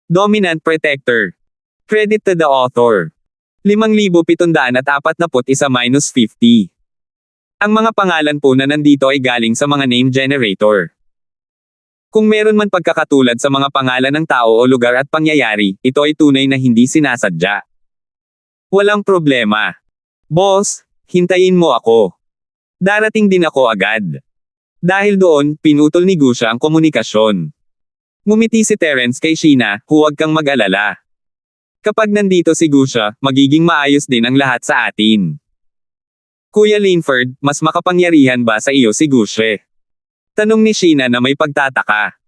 Dominant Protector. Credit to the author. 5,741-50. Ang mga pangalan po na nandito ay galing sa mga name generator. Kung meron man pagkakatulad sa mga pangalan ng tao o lugar at pangyayari, ito ay tunay na hindi sinasadya. Walang problema. Boss, hintayin mo ako. Darating din ako agad. Dahil doon, pinutol ni Gusha ang komunikasyon. Ngumiti si Terence kay Sheena, huwag kang mag-alala. Kapag nandito si Gusha, magiging maayos din ang lahat sa atin. Kuya Linford, mas makapangyarihan ba sa iyo si Gusha? Tanong ni Sheena na may pagtataka.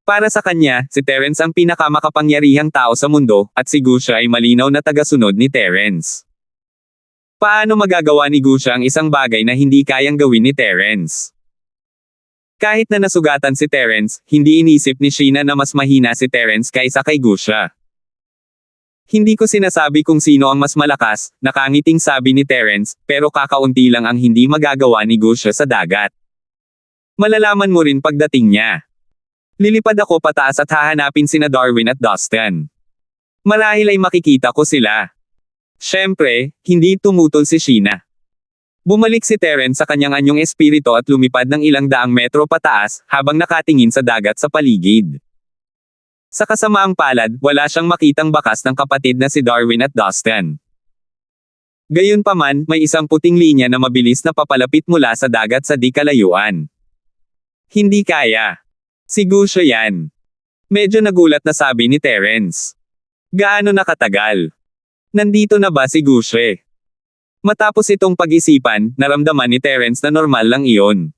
Para sa kanya, si Terence ang pinakamakapangyarihang tao sa mundo, at si Gusha ay malinaw na tagasunod ni Terence. Paano magagawa ni Gusha ang isang bagay na hindi kayang gawin ni Terence? Kahit na nasugatan si Terence, hindi inisip ni Sheena na mas mahina si Terence kaysa kay Gusha. Hindi ko sinasabi kung sino ang mas malakas, nakangiting sabi ni Terence, pero kakaunti lang ang hindi magagawa ni Gusha sa dagat. Malalaman mo rin pagdating niya. Lilipad ako pataas at hahanapin sina Darwin at Dustin. Marahil ay makikita ko sila. Siyempre, hindi tumutol si Sheena. Bumalik si Terence sa kanyang anyong espiritu at lumipad ng ilang daang metro pataas, habang nakatingin sa dagat sa paligid. Sa kasamaang palad, wala siyang makitang bakas ng kapatid na si Darwin at Dustin. Gayunpaman, may isang puting linya na mabilis na papalapit mula sa dagat sa di kalayuan. Hindi kaya. Si Gusha yan. Medyo nagulat na sabi ni Terence. Gaano na katagal? Nandito na ba si Gusha? Matapos itong pag-isipan, naramdaman ni Terence na normal lang iyon.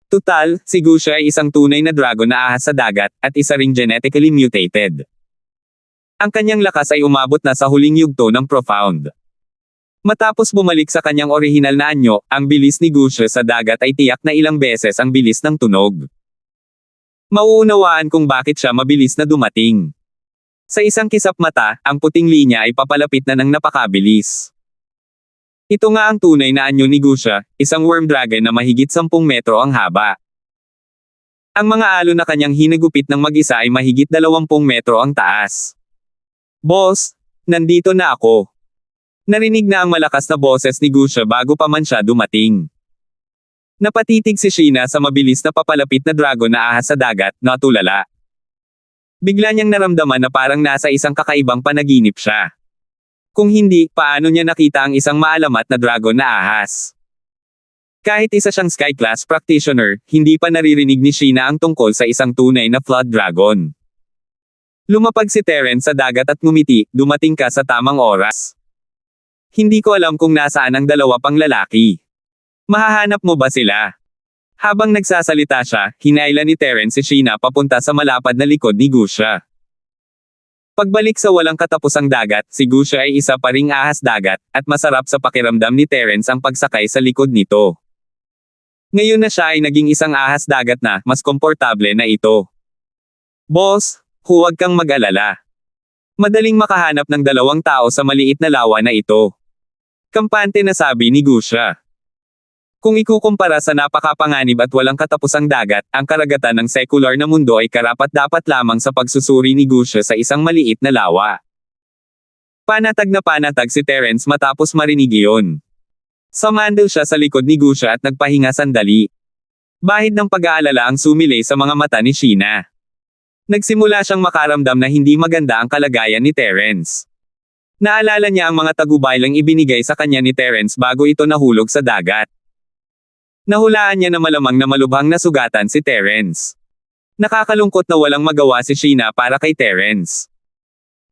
Tutal, si Gusha ay isang tunay na dragon na ahas sa dagat, at isa ring genetically mutated. Ang kanyang lakas ay umabot na sa huling yugto ng Profound. Matapos bumalik sa kanyang orihinal na anyo, ang bilis ni Gusha sa dagat ay tiyak na ilang beses ang bilis ng tunog. Mauunawaan kung bakit siya mabilis na dumating. Sa isang kisap mata, ang puting linya ay papalapit na ng napakabilis. Ito nga ang tunay na anyo ni Gusha, isang worm dragon na mahigit 10 metro ang haba. Ang mga alon na kanyang hinagupit ng mag-isa ay mahigit 20 metro ang taas. Boss, nandito na ako. Narinig na ang malakas na boses ni Gusha bago pa man siya dumating. Napatitig si Sheena sa mabilis na papalapit na dragon na ahas sa dagat, natulala. Bigla niyang naramdaman na parang nasa isang kakaibang panaginip siya. Kung hindi, paano niya nakita ang isang maalamat na dragon na ahas? Kahit isa siyang Sky-class practitioner, hindi pa naririnig ni Sheena ang tungkol sa isang tunay na flood dragon. Lumapag si Terence sa dagat at ngumiti, dumating ka sa tamang oras. Hindi ko alam kung nasaan ang dalawa pang lalaki. Mahahanap mo ba sila? Habang nagsasalita siya, hinailan ni Terence si Sheena papunta sa malapad na likod ni Gusha. Pagbalik sa walang katapusang dagat, si Gusha ay isa pa ring ahas dagat, at masarap sa pakiramdam ni Terence ang pagsakay sa likod nito. Ngayon na siya ay naging isang ahas dagat na, mas komportable na ito. Boss, huwag kang mag-alala. Madaling makahanap ng dalawang tao sa maliit na lawa na ito. Kampante na sabi ni Gusha. Kung ikukumpara sa napakapanganib at walang katapusang dagat, ang karagatan ng sekular na mundo ay karapat-dapat lamang sa pagsusuri ni Gusha sa isang maliit na lawa. Panatag na panatag si Terence matapos marinig iyon. Sumandal siya sa likod ni Gusha at nagpahinga sandali. Bahid ng pag-aalala ang sumilay sa mga mata ni Sheena. Nagsimula siyang makaramdam na hindi maganda ang kalagayan ni Terence. Naalala niya ang mga tagubaylang ibinigay sa kanya ni Terence bago ito nahulog sa dagat. Nahulaan niya na malamang na malubhang nasugatan si Terence. Nakakalungkot na walang magawa si Sheena para kay Terence.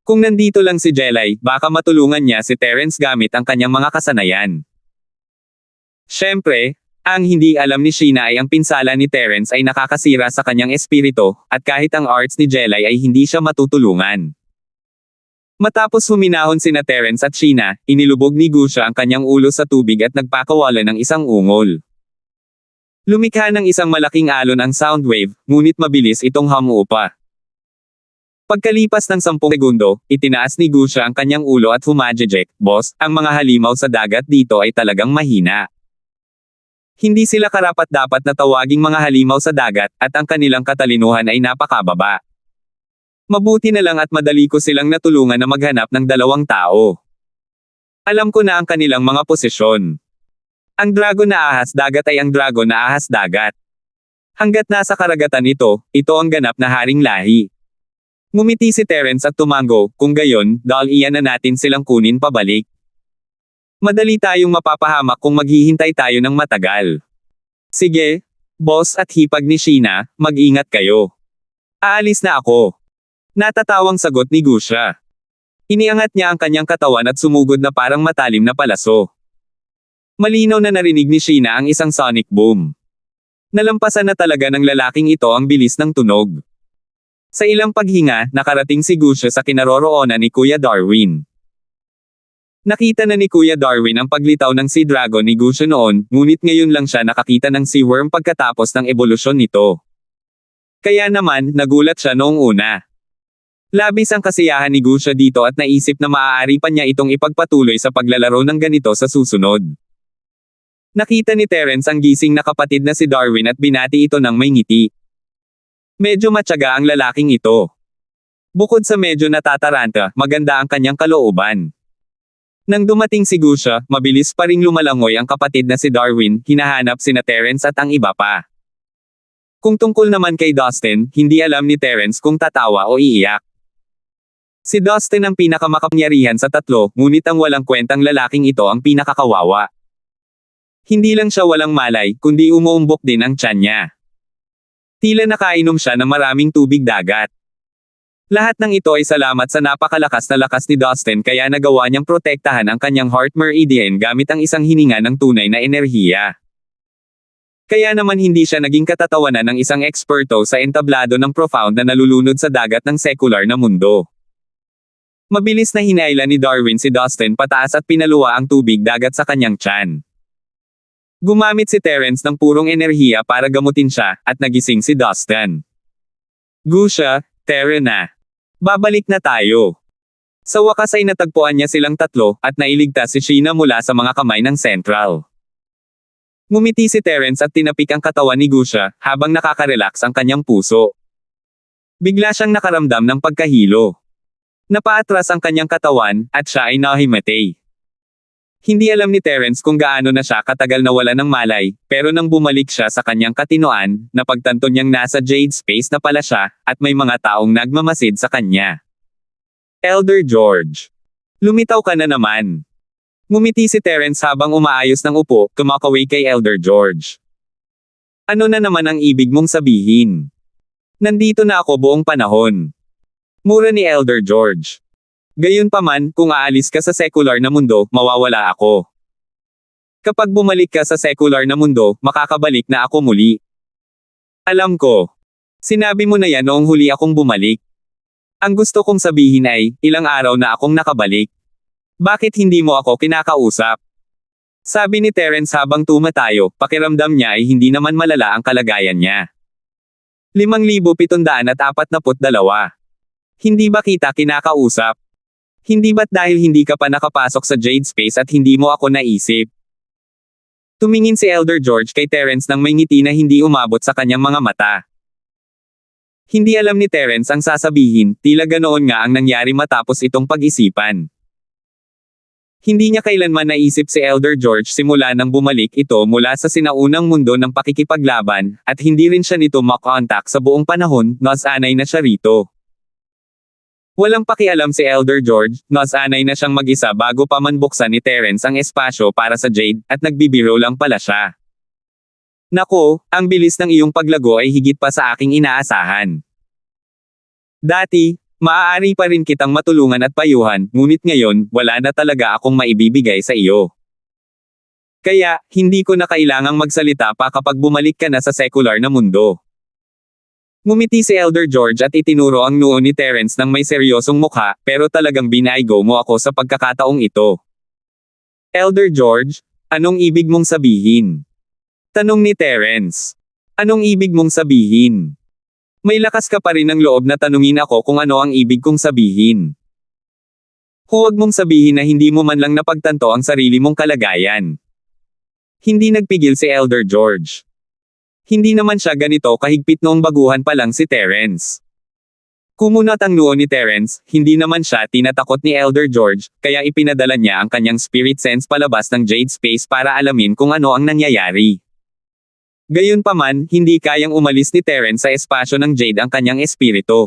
Kung nandito lang si Jelay, baka matulungan niya si Terence gamit ang kanyang mga kasanayan. Siyempre, ang hindi alam ni Sheena ay ang pinsala ni Terence ay nakakasira sa kanyang espiritu, at kahit ang arts ni Jelay ay hindi siya matutulungan. Matapos huminahon sina Terence at Sheena, inilubog ni Gusha ang kanyang ulo sa tubig at nagpakawala ng isang ungol. Lumikha ng isang malaking alon ang sound wave, ngunit mabilis itong humuupa. Pagkalipas ng 10 segundo, itinaas ni Gusha ang kanyang ulo at humajejek, "Boss, ang mga halimaw sa dagat dito ay talagang mahina. Hindi sila karapat-dapat na tawaging mga halimaw sa dagat, at ang kanilang katalinuhan ay napakababa." Mabuti na lang at madali ko silang natulungan na maghanap ng dalawang tao. Alam ko na ang kanilang mga posisyon. Ang dragon na ahas dagat ay ang dragon na ahas dagat. Hanggat nasa karagatan ito ang ganap na haring lahi. Ngumiti si Terence at tumango, kung gayon, iyan na natin silang kunin pabalik. Madali tayong mapapahamak kung maghihintay tayo ng matagal. Sige, boss at hipag ni Sheena, mag-ingat kayo. Aalis na ako. Natatawang sagot ni Gusha. Iniangat niya ang kanyang katawan at sumugod na parang matalim na palaso. Malinaw na narinig ni Sheena ang isang sonic boom. Nalampasan na talaga ng lalaking ito ang bilis ng tunog. Sa ilang paghinga, nakarating si Gusha sa kinaroroonan ni Kuya Darwin. Nakita na ni Kuya Darwin ang paglitaw ng Sea Dragon ni Gusha noon, ngunit ngayon lang siya nakakita ng Sea Worm pagkatapos ng ebolusyon nito. Kaya naman, nagulat siya noong una. Labis ang kasiyahan ni Gusha dito at naisip na maaari pa niya itong ipagpatuloy sa paglalaro ng ganito sa susunod. Nakita ni Terence ang gising na kapatid na si Darwin at binati ito ng may ngiti. Medyo matyaga ang lalaking ito. Bukod sa medyo natataranta, maganda ang kanyang kalooban. Nang dumating si Gusha, mabilis pa ring lumalangoy ang kapatid na si Darwin, hinahanap sina Terence at ang iba pa. Kung tungkol naman kay Dustin, hindi alam ni Terence kung tatawa o iiyak. Si Dustin ang pinakamakapangyarihan sa tatlo, ngunit ang walang kwentang lalaking ito ang pinakakawawa. Hindi lang siya walang malay, kundi umuumbok din ang tiyan niya. Tila nakainom siya ng maraming tubig dagat. Lahat ng ito ay salamat sa napakalakas na lakas ni Dustin kaya nagawa niyang protektahan ang kanyang heart meridian gamit ang isang hininga ng tunay na enerhiya. Kaya naman hindi siya naging katatawanan ng isang eksperto sa entablado ng profound na nalulunod sa dagat ng sekular na mundo. Mabilis na hinaila ni Darwin si Dustin pataas at pinaluwa ang tubig dagat sa kanyang tiyan. Gumamit si Terence ng purong enerhiya para gamutin siya, at nagising si Dustin. Gusha, Tara na. Babalik na tayo. Sa wakas ay natagpuan niya silang tatlo, at nailigtas si Sheena mula sa mga kamay ng Central. Ngumiti si Terence at tinapik ang katawan ni Gusha, habang nakaka-relax ang kanyang puso. Bigla siyang nakaramdam ng pagkahilo. Napaatras ang kanyang katawan, at siya ay nahimatay. Hindi alam ni Terence kung gaano na siya katagal na wala ng malay, pero nang bumalik siya sa kanyang katinoan, napagtanto niyang nasa Jade Space na pala siya, at may mga taong nagmamasid sa kanya. Elder George. Lumitaw ka na naman. Ngumiti si Terence habang umaayos ng upo, kumakaway kay Elder George. Ano na naman ang ibig mong sabihin? Nandito na ako buong panahon. Mura ni Elder George. Gayunpaman, kung aalis ka sa sekular na mundo, mawawala ako. Kapag bumalik ka sa sekular na mundo, makakabalik na ako muli. Alam ko. Sinabi mo na yan noong huli akong bumalik. Ang gusto kong sabihin ay, ilang araw na akong nakabalik. Bakit hindi mo ako kinakausap? Sabi ni Terence habang tumatayo, pakiramdam niya ay hindi naman malala ang kalagayan niya. 5,742. Hindi ba kita kinakausap? Hindi ba't dahil hindi ka pa nakapasok sa Jade Space at hindi mo ako naisip? Tumingin si Elder George kay Terence nang may ngiti na hindi umabot sa kanyang mga mata. Hindi alam ni Terence ang sasabihin, tila ganoon nga ang nangyari matapos itong pag-isipan. Hindi niya kailanman naisip si Elder George simula nang bumalik ito mula sa sinaunang mundo ng pakikipaglaban, at hindi rin siya nito makontak sa buong panahon, nasanay na siya rito. Walang pakialam si Elder George, nasanay na siyang mag-isa bago pa man buksan ni Terence ang espasyo para sa Jade, at nagbibiro lang pala siya. Nako, ang bilis ng iyong paglago ay higit pa sa aking inaasahan. Dati, maaari pa rin kitang matulungan at payuhan, ngunit ngayon, wala na talaga akong maibibigay sa iyo. Kaya, hindi ko na kailangang magsalita pa kapag bumalik ka na sa sekular na mundo. Ngumiti si Elder George at itinuro ang noo ni Terence ng may seryosong mukha, pero talagang binaigo mo ako sa pagkakataong ito. Elder George, anong ibig mong sabihin? Tanong ni Terence. Anong ibig mong sabihin? May lakas ka pa rin ng loob na tanungin ako kung ano ang ibig kong sabihin. Huwag mong sabihin na hindi mo man lang napagtanto ang sarili mong kalagayan. Hindi nagpigil si Elder George. Hindi naman siya ganito kahigpit noong baguhan pa lang si Terence. Kumunat ang noo ni Terence, hindi naman siya tinatakot ni Elder George, kaya ipinadala niya ang kanyang spirit sense palabas ng Jade Space para alamin kung ano ang nangyayari. Gayunpaman, hindi kayang umalis ni Terence sa espasyo ng Jade ang kanyang espiritu.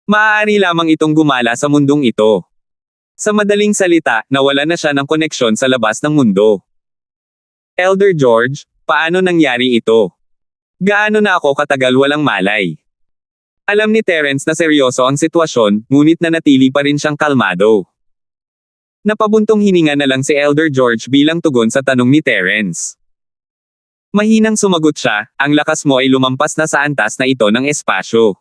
Maaari lamang itong gumala sa mundong ito. Sa madaling salita, nawala na siya ng koneksyon sa labas ng mundo. Elder George, paano nangyari ito? Gaano na ako katagal walang malay? Alam ni Terence na seryoso ang sitwasyon, ngunit nanatili pa rin siyang kalmado. Napabuntong hininga na lang si Elder George bilang tugon sa tanong ni Terence. Mahinang sumagot siya, ang lakas mo ay lumampas na sa antas na ito ng espasyo.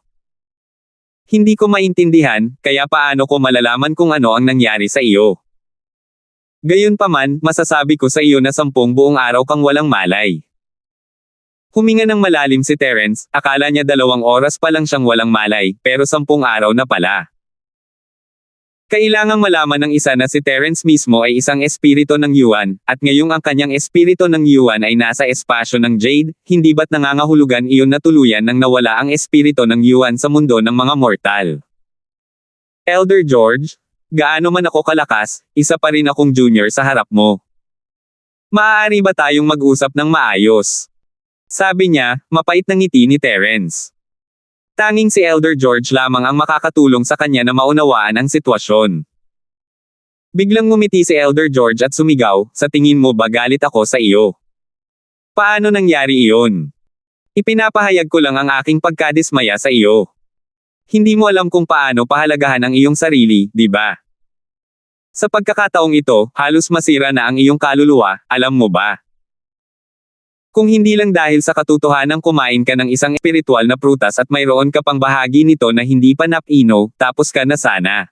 Hindi ko maintindihan, kaya paano ko malalaman kung ano ang nangyari sa iyo? Gayunpaman, masasabi ko sa iyo na 10 buong araw kang walang malay. Huminga ng malalim si Terence, akala niya 2 oras pa lang siyang walang malay, pero 10 araw na pala. Kailangang malaman ng isa na si Terence mismo ay isang espiritu ng Yuan, at ngayong ang kanyang espiritu ng Yuan ay nasa espasyo ng Jade, hindi ba't nangangahulugan iyon na tuluyan nang nawala ang espiritu ng Yuan sa mundo ng mga mortal? Elder George, gaano man ako kalakas, isa pa rin akong junior sa harap mo. Maaari ba tayong mag-usap ng maayos? Sabi niya, mapait na ngiti ni Terence. Tanging si Elder George lamang ang makakatulong sa kanya na maunawaan ang sitwasyon. Biglang ngumiti si Elder George at sumigaw, sa tingin mo ba galit ako sa iyo? Paano nangyari iyon? Ipinapahayag ko lang ang aking pagkadismaya sa iyo. Hindi mo alam kung paano pahalagahan ang iyong sarili, di ba? Sa pagkakataong ito, halos masira na ang iyong kaluluwa, alam mo ba? Kung hindi lang dahil sa katotohanang kumain ka ng isang espiritual na prutas at mayroon ka pang bahagi nito na hindi pa napino, tapos ka na sana.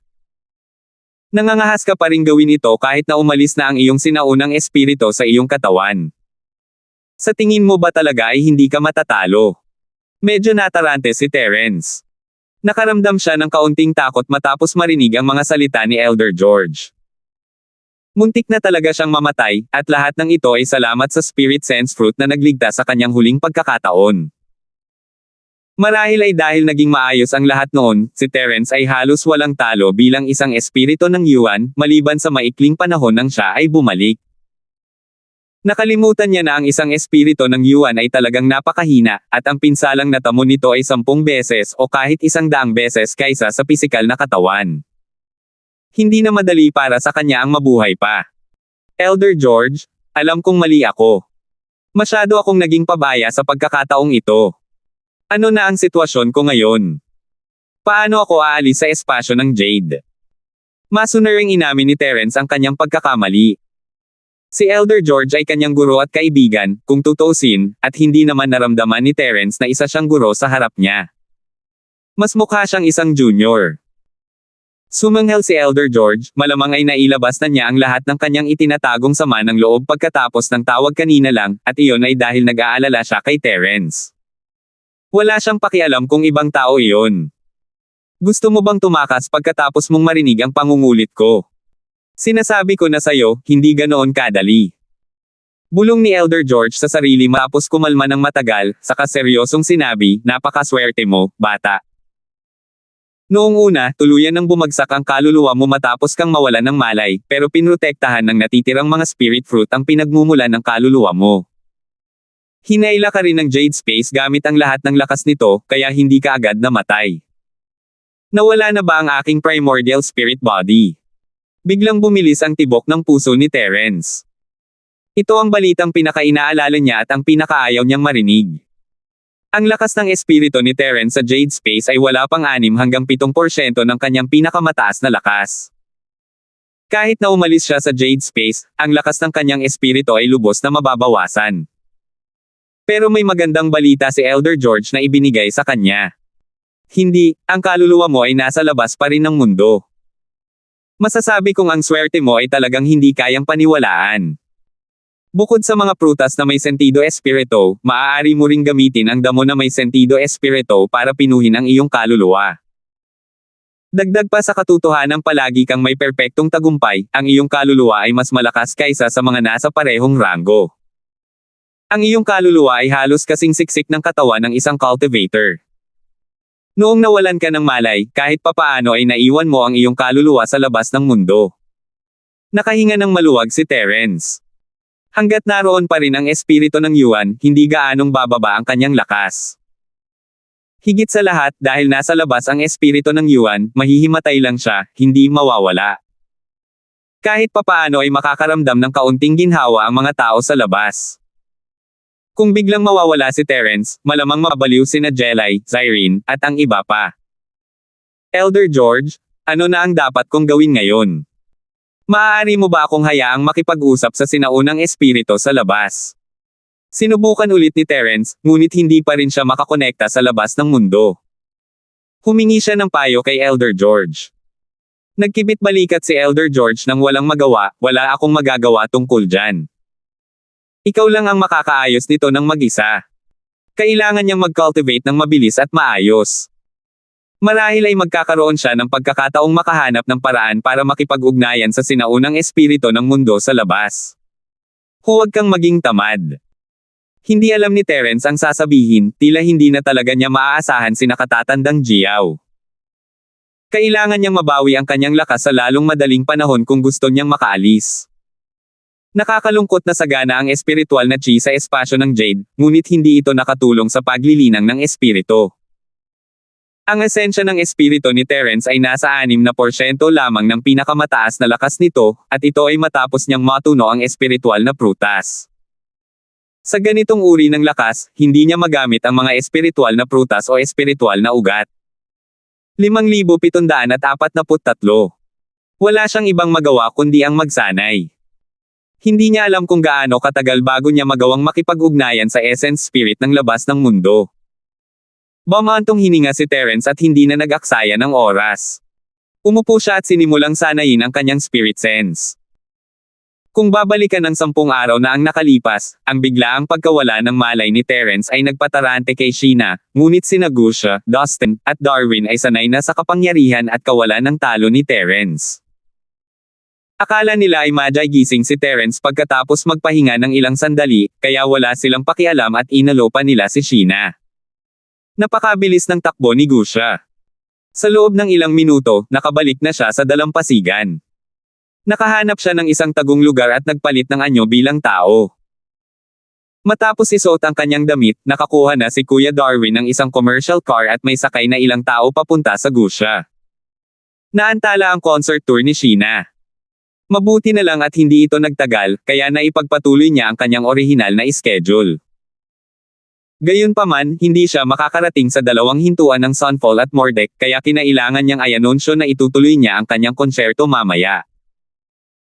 Nangangahas ka pa ring gawin ito kahit na umalis na ang iyong sinaunang espiritu sa iyong katawan. Sa tingin mo ba talaga ay hindi ka matatalo? Medyo natarante si Terence. Nakaramdam siya ng kaunting takot matapos marinig ang mga salita ni Elder George. Muntik na talaga siyang mamatay, at lahat ng ito ay salamat sa Spirit Sense Fruit na nagligtas sa kanyang huling pagkakataon. Marahil ay dahil naging maayos ang lahat noon, si Terence ay halos walang talo bilang isang espiritu ng Yuan, maliban sa maikling panahon nang siya ay bumalik. Nakalimutan niya na ang isang espiritu ng Yuan ay talagang napakahina, at ang pinsalang natamo nito ay 10 beses o kahit 100 beses kaysa sa pisikal na katawan. Hindi na madali para sa kanya ang mabuhay pa. Elder George, alam kong mali ako. Masyado akong naging pabaya sa pagkakataong ito. Ano na ang sitwasyon ko ngayon? Paano ako aalis sa espasyo ng Jade? Masunuring inamin ni Terence ang kanyang pagkakamali. Si Elder George ay kanyang guro at kaibigan, kung tutuusin, at hindi naman naramdaman ni Terence na isa siyang guro sa harap niya. Mas mukha siyang isang junior. Sumanghel si Elder George, malamang ay nailabas na niya ang lahat ng kanyang itinatagong sama ng loob pagkatapos ng tawag kanina lang, at iyon ay dahil nag-aalala siya kay Terence. Wala siyang pakialam kung ibang tao iyon. Gusto mo bang tumakas pagkatapos mong marinig ang pangungulit ko? Sinasabi ko na sayo, hindi ganoon kadali. Bulong ni Elder George sa sarili matapos kumalma ng matagal, saka seryosong sinabi, napakaswerte mo, bata. Noong una, tuluyan nang bumagsak ang kaluluwa mo matapos kang mawalan ng malay, pero pinrotektahan ng natitirang mga spirit fruit ang pinagmumulan ng kaluluwa mo. Hinaila ka rin ng Jade Space gamit ang lahat ng lakas nito, kaya hindi ka agad namatay. Nawala na ba ang aking primordial spirit body? Biglang bumilis ang tibok ng puso ni Terence. Ito ang balitang pinakainaalala niya at ang pinakaayaw niyang marinig. Ang lakas ng espiritu ni Terence sa Jade Space ay wala pang 6 hanggang 7% ng kanyang pinakamataas na lakas. Kahit na umalis siya sa Jade Space, ang lakas ng kanyang espiritu ay lubos na mababawasan. Pero may magandang balita si Elder George na ibinigay sa kanya. Hindi, ang kaluluwa mo ay nasa labas pa rin ng mundo. Masasabi kong ang swerte mo ay talagang hindi kayang paniwalaan. Bukod sa mga prutas na may sentido espirito, maaari mo ring gamitin ang damo na may sentido espirito para pinuhin ang iyong kaluluwa. Dagdag pa sa katotohanan palagi kang may perpektong tagumpay, ang iyong kaluluwa ay mas malakas kaysa sa mga nasa parehong ranggo. Ang iyong kaluluwa ay halos kasing siksik ng katawan ng isang cultivator. Noong nawalan ka ng malay, kahit papaano ay naiwan mo ang iyong kaluluwa sa labas ng mundo. Nakahinga ng maluwag si Terence. Hanggat naroon pa rin ang espiritu ng Yuan, hindi gaanong bababa ang kanyang lakas. Higit sa lahat, dahil nasa labas ang espiritu ng Yuan, mahihimatay lang siya, hindi mawawala. Kahit papaano ay makakaramdam ng kaunting ginhawa ang mga tao sa labas. Kung biglang mawawala si Terence, malamang mabaliw sina Jelay, Zyrene, at ang iba pa. Elder George, ano na ang dapat kong gawin ngayon? Maaari mo ba akong hayaang makipag-usap sa sinaunang espiritu sa labas? Sinubukan ulit ni Terence, ngunit hindi pa rin siya makakonekta sa labas ng mundo. Humingi siya ng payo kay Elder George. Nagkibit balikat si Elder George nang walang magawa, wala akong magagawa tungkol dyan. Ikaw lang ang makakaayos nito ng mag-isa. Kailangan niyang mag-cultivate ng mabilis at maayos. Marahil ay magkakaroon siya ng pagkakataong makahanap ng paraan para makipag-ugnayan sa sinaunang espiritu ng mundo sa labas. Huwag kang maging tamad. Hindi alam ni Terence ang sasabihin, tila hindi na talaga niya maaasahan si nakatatandang Jiao. Kailangan niyang mabawi ang kanyang lakas sa lalong madaling panahon kung gusto niyang makaalis. Nakakalungkot na sagana ang espiritual na chi sa espasyo ng Jade, ngunit hindi ito nakatulong sa paglilinang ng espiritu. Ang esensya ng espiritu ni Terence ay nasa 6% lamang ng pinakamataas na lakas nito, at ito ay matapos niyang matuno ang espiritual na prutas. Sa ganitong uri ng lakas, hindi niya magamit ang mga espiritual na prutas o espiritual na ugat. 5,743. Wala siyang ibang magawa kundi ang magsanay. Hindi niya alam kung gaano katagal bago niya magawang makipag-ugnayan sa essence spirit ng labas ng mundo. Bumantong hininga si Terence at hindi na nag-aksaya ng oras. Umupo siya at sinimulang sanayin ang kanyang spirit sense. Kung babalikan ng 10 araw na ang nakalipas, ang biglaang pagkawala ng malay ni Terence ay nagpatarante kay Sheena, ngunit sina Gusha, Dustin, at Darwin ay sanay na sa kapangyarihan at kawalan ng talo ni Terence. Akala nila ay madyay gising si Terence pagkatapos magpahinga ng ilang sandali, kaya wala silang pakialam at inalo pa nila si Sheena. Napakabilis ng takbo ni Gusha. Sa loob ng ilang minuto, nakabalik na siya sa dalampasigan. Nakahanap siya ng isang tagong lugar at nagpalit ng anyo bilang tao. Matapos isuot ang kanyang damit, nakakuha na si Kuya Darwin ng isang commercial car at may sakay na ilang tao papunta sa Gusha. Naantala ang concert tour ni Sheena. Mabuti na lang at hindi ito nagtagal, kaya naipagpatuloy niya ang kanyang orihinal na schedule. Gayunpaman, hindi siya makakarating sa dalawang hintuan ng Sunfall at Mordek, kaya kinailangan niyang i-anunsyo na itutuloy niya ang kanyang konsyerto mamaya.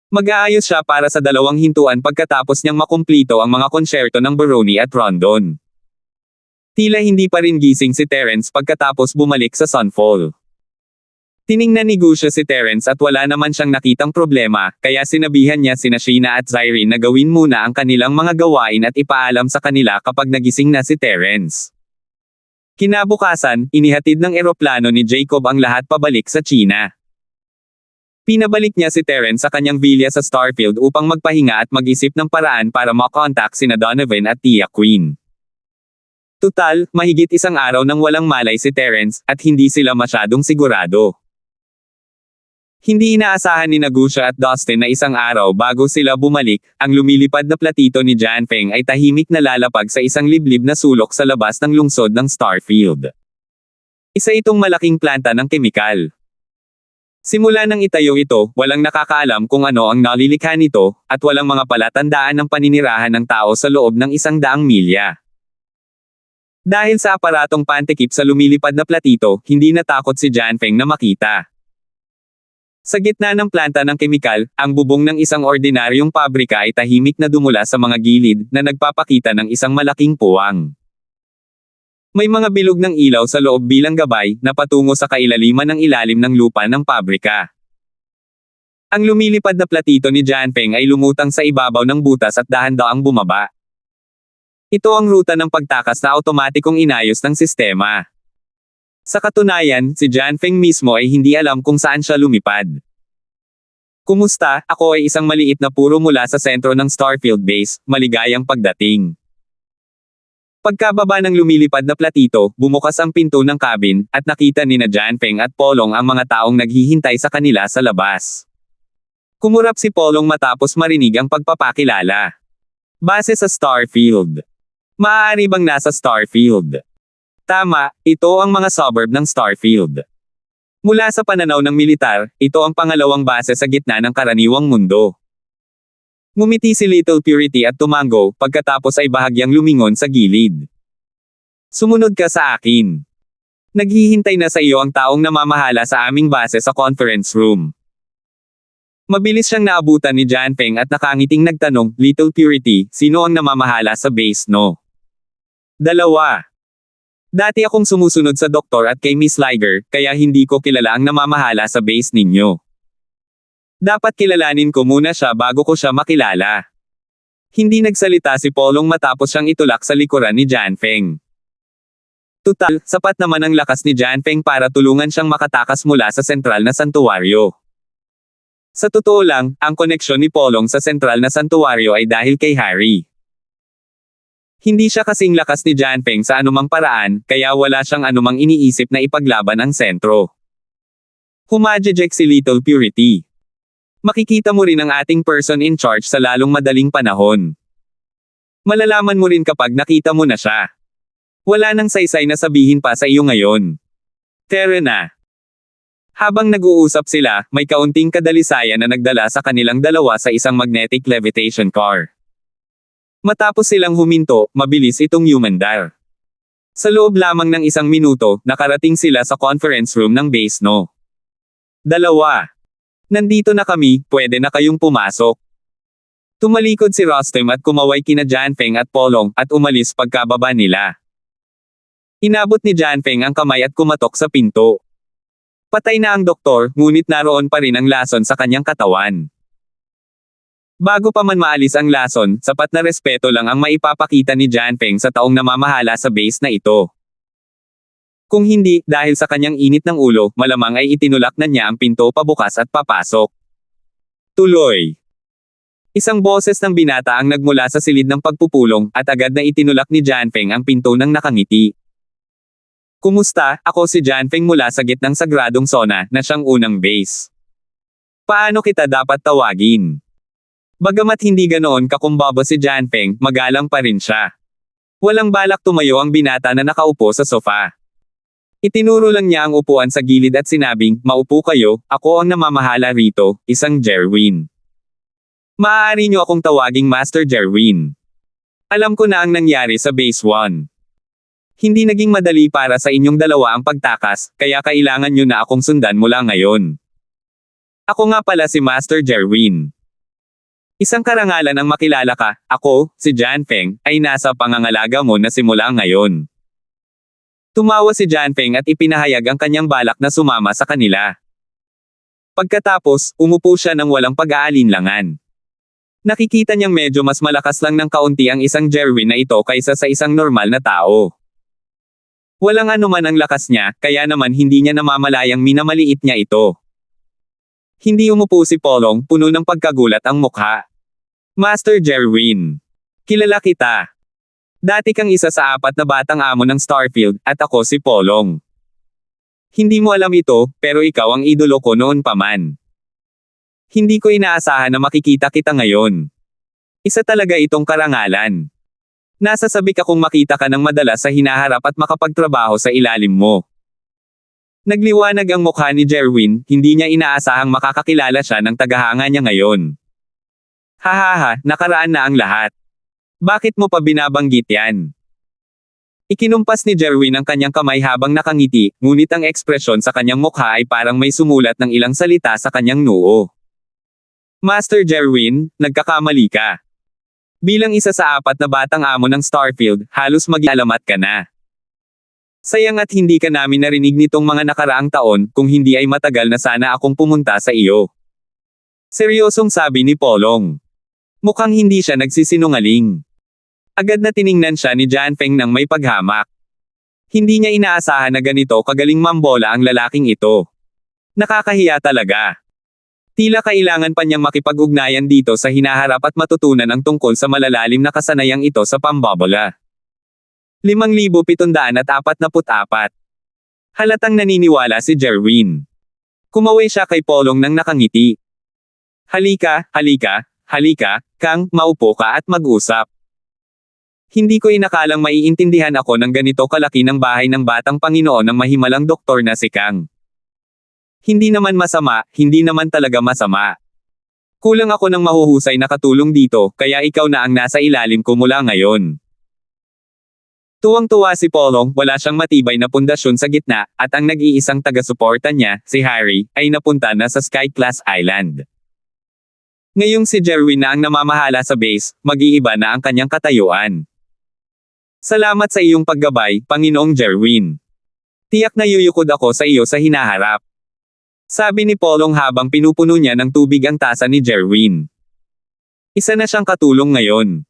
Mag-aayos siya para sa dalawang hintuan pagkatapos niyang makumplito ang mga konsyerto ng Baroni at Rondon. Tila hindi pa rin gising si Terence pagkatapos bumalik sa Sunfall. Tiningnan ni Gusha si Terence at wala naman siyang nakitang problema, kaya sinabihan niya sina Sheena at Zyrene na gawin muna ang kanilang mga gawain at ipaalam sa kanila kapag nagising na si Terence. Kinabukasan, inihatid ng eroplano ni Jacob ang lahat pabalik sa China. Pinabalik niya si Terence sa kanyang villa sa Starfield upang magpahinga at mag-isip ng paraan para makontak sina Donovan at Tia Queen. Tutal, mahigit isang araw nang walang malay si Terence, at hindi sila masyadong sigurado. Hindi inaasahan ni Gusha at Dustin na isang araw bago sila bumalik, ang lumilipad na platito ni Janfeng ay tahimik na lalapag sa isang liblib na sulok sa labas ng lungsod ng Starfield. Isa itong malaking planta ng kemikal. Simula nang itayo ito, walang nakakaalam kung ano ang nalilikha nito, at walang mga palatandaan ng paninirahan ng tao sa loob ng 100 milya. Dahil sa aparatong pantikip sa lumilipad na platito, hindi natakot si Janfeng na makita. Sa gitna ng planta ng kemikal, ang bubong ng isang ordinaryong pabrika ay tahimik na dumula sa mga gilid na nagpapakita ng isang malaking puwang. May mga bilog ng ilaw sa loob bilang gabay na patungo sa kailaliman ng ilalim ng lupa ng pabrika. Ang lumilipad na platito ni Janfeng ay lumutang sa ibabaw ng butas at dahan-daang bumaba. Ito ang ruta ng pagtakas na automatikong inayos ng sistema. Sa katunayan, si Janfeng mismo ay hindi alam kung saan siya lumipad. Kumusta? Ako ay isang maliit na puro mula sa sentro ng Starfield Base, maligayang pagdating. Pagkababa ng lumilipad na platito, bumukas ang pinto ng cabin, at nakita nina Janfeng at Polong ang mga taong naghihintay sa kanila sa labas. Kumurap si Polong matapos marinig ang pagpapakilala. Base sa Starfield. Maaari bang nasa Starfield? Tama, ito ang mga suburb ng Starfield. Mula sa pananaw ng militar, ito ang pangalawang base sa gitna ng karaniwang mundo. Ngumiti si Little Purity at tumango, pagkatapos ay bahagyang lumingon sa gilid. Sumunod ka sa akin. Naghihintay na sa iyo ang taong namamahala sa aming base sa conference room. Mabilis siyang naabutan ni Janfeng at nakangiting nagtanong, Little Purity, sino ang namamahala sa base no? 2. Dati akong sumusunod sa doktor at kay Miss Liger, kaya hindi ko kilala ang namamahala sa base ninyo. Dapat kilalanin ko muna siya bago ko siya makilala. Hindi nagsalita si Polong matapos siyang itulak sa likuran ni Janfeng. Tutal, sapat naman ang lakas ni Janfeng para tulungan siyang makatakas mula sa sentral na santuwaryo. Sa totoo lang, ang koneksyon ni Polong sa sentral na santuwaryo ay dahil kay Harry. Hindi siya kasing lakas ni Janfeng sa anumang paraan, kaya wala siyang anumang iniisip na ipaglaban ang sentro. Humajejek si Little Purity. Makikita mo rin ang ating person in charge sa lalong madaling panahon. Malalaman mo rin kapag nakita mo na siya. Wala nang saysay na sabihin pa sa iyo ngayon. Tara na. Habang nag-uusap sila, may kaunting kadalisayan na nagdala sa kanilang dalawa sa isang magnetic levitation car. Matapos silang huminto, mabilis itong humandar. Sa loob lamang ng 1 minuto, nakarating sila sa conference room ng base no. 2. Nandito na kami, pwede na kayong pumasok. Tumalikod si Rostam at kumaway kina Janfeng at Polong at umalis pagkababa nila. Inabot ni Janfeng ang kamay at kumatok sa pinto. Patay na ang doktor, ngunit naroon pa rin ang lason sa kanyang katawan. Bago pa man maalis ang lason, sapat na respeto lang ang maipapakita ni Janfeng sa taong namamahala sa base na ito. Kung hindi, dahil sa kanyang init ng ulo, malamang ay itinulak na niya ang pinto pabukas at papasok. Tuloy. Isang boses ng binata ang nagmula sa silid ng pagpupulong, at agad na itinulak ni Janfeng ang pinto ng nakangiti. Kumusta, ako si Janfeng mula sa gitnang sagradong sona, na siyang unang base. Paano kita dapat tawagin? Bagamat hindi ganoon kakumbaba si Janfeng, magalang pa rin siya. Walang balak tumayo ang binata na nakaupo sa sofa. Itinuro lang niya ang upuan sa gilid at sinabing, maupo kayo, ako ang namamahala rito, isang Jerwin. Maaari niyo akong tawaging Master Jerwin. Alam ko na ang nangyari sa Base 1. Hindi naging madali para sa inyong dalawa ang pagtakas, kaya kailangan niyo na akong sundan mula ngayon. Ako nga pala si Master Jerwin. Isang karangalan ang makilala ka, ako, si Janfeng, ay nasa pangangalaga mo na simula ngayon. Tumawa si Janfeng at ipinahayag ang kanyang balak na sumama sa kanila. Pagkatapos, umupo siya ng walang pag-aalinlangan. Nakikita niyang medyo mas malakas lang ng kaunti ang isang Jerwin na ito kaysa sa isang normal na tao. Walang anuman ang lakas niya, kaya naman hindi niya namamalayang minamaliit niya ito. Hindi umupo si Polong, puno ng pagkagulat ang mukha. Master Jerwin. Kilala kita. Dati kang isa sa 4 na batang amo ng Starfield, at ako si Polong. Hindi mo alam ito, pero ikaw ang idolo ko noon pa man. Hindi ko inaasahan na makikita kita ngayon. Isa talaga itong karangalan. Nasasabik akong makita ka ng madalas sa hinaharap at makapagtrabaho sa ilalim mo. Nagliwanag ang mukha ni Jerwin, hindi niya inaasahang makakakilala siya ng tagahanga niya ngayon. Hahaha, nakaraan na ang lahat. Bakit mo pa binabanggit yan? Ikinumpas ni Jerwin ang kanyang kamay habang nakangiti, ngunit ang ekspresyon sa kanyang mukha ay parang may sumulat ng ilang salita sa kanyang noo. Master Jerwin, nagkakamali ka. Bilang isa sa 4 na batang amo ng Starfield, halos mag-alamat ka na. Sayang at hindi ka namin narinig nitong mga nakaraang taon, kung hindi ay matagal na sana akong pumunta sa iyo. Seryosong sabi ni Polong. Mukhang hindi siya nagsisinungaling. Agad na tiningnan siya ni Janfeng ng may paghamak. Hindi niya inaasahan na ganito kagaling mambola ang lalaking ito. Nakakahiya talaga. Tila kailangan pa niyang makipag-ugnayan dito sa hinaharap at matutunan ang tungkol sa malalalim na kasanayang ito sa pambobola. 5,744. Halatang naniniwala si Jerwin. Kumaway siya kay Polong nang nakangiti. Halika, halika, halika, Kang, maupo ka at mag-usap. Hindi ko inakalang maiintindihan ako ng ganito kalaki ng bahay ng batang Panginoon ng mahimalang doktor na si Kang. Hindi naman masama, hindi naman talaga masama. Kulang ako ng mahuhusay na katulong dito, kaya ikaw na ang nasa ilalim ko mula ngayon. Tuwang-tuwa si Polong, wala siyang matibay na pundasyon sa gitna, at ang nag-iisang taga-suporta niya, si Harry, ay napunta na sa Sky Class Island. Ngayong si Jerwin na ang namamahala sa base, mag-iiba na ang kanyang katayuan. Salamat sa iyong paggabay, Panginoong Jerwin. Tiyak na yuyukod ako sa iyo sa hinaharap. Sabi ni Polong habang pinupuno niya ng tubig ang tasa ni Jerwin. Isa na siyang katulong ngayon.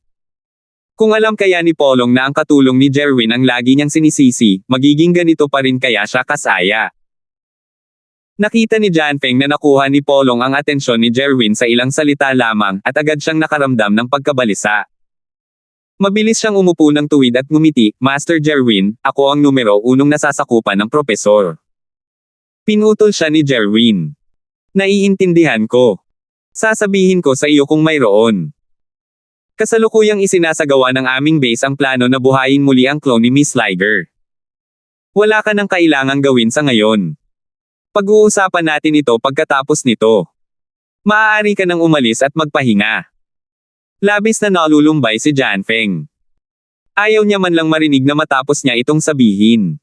Kung alam kaya ni Polong na ang katulong ni Jerwin ang lagi niyang sinisisi, magiging ganito pa rin kaya siya kasaya. Nakita ni Janfeng na nakuha ni Polong ang atensyon ni Jerwin sa ilang salita lamang, at agad siyang nakaramdam ng pagkabalisa. Mabilis siyang umupo ng tuwid at ngumiti, Master Jerwin, ako ang numero 1 nasasakupan ng propesor. Pinutol siya ni Jerwin. Naiintindihan ko. Sasabihin ko sa iyo kung mayroon. Kasalukuyang isinasagawa ng aming base ang plano na buhayin muli ang clone ni Miss Liger. Wala ka nang kailangang gawin sa ngayon. Pag-uusapan natin ito pagkatapos nito. Maaari ka nang umalis at magpahinga. Labis na nalulumbay si Janfeng. Ayaw niya man lang marinig na matapos niya itong sabihin.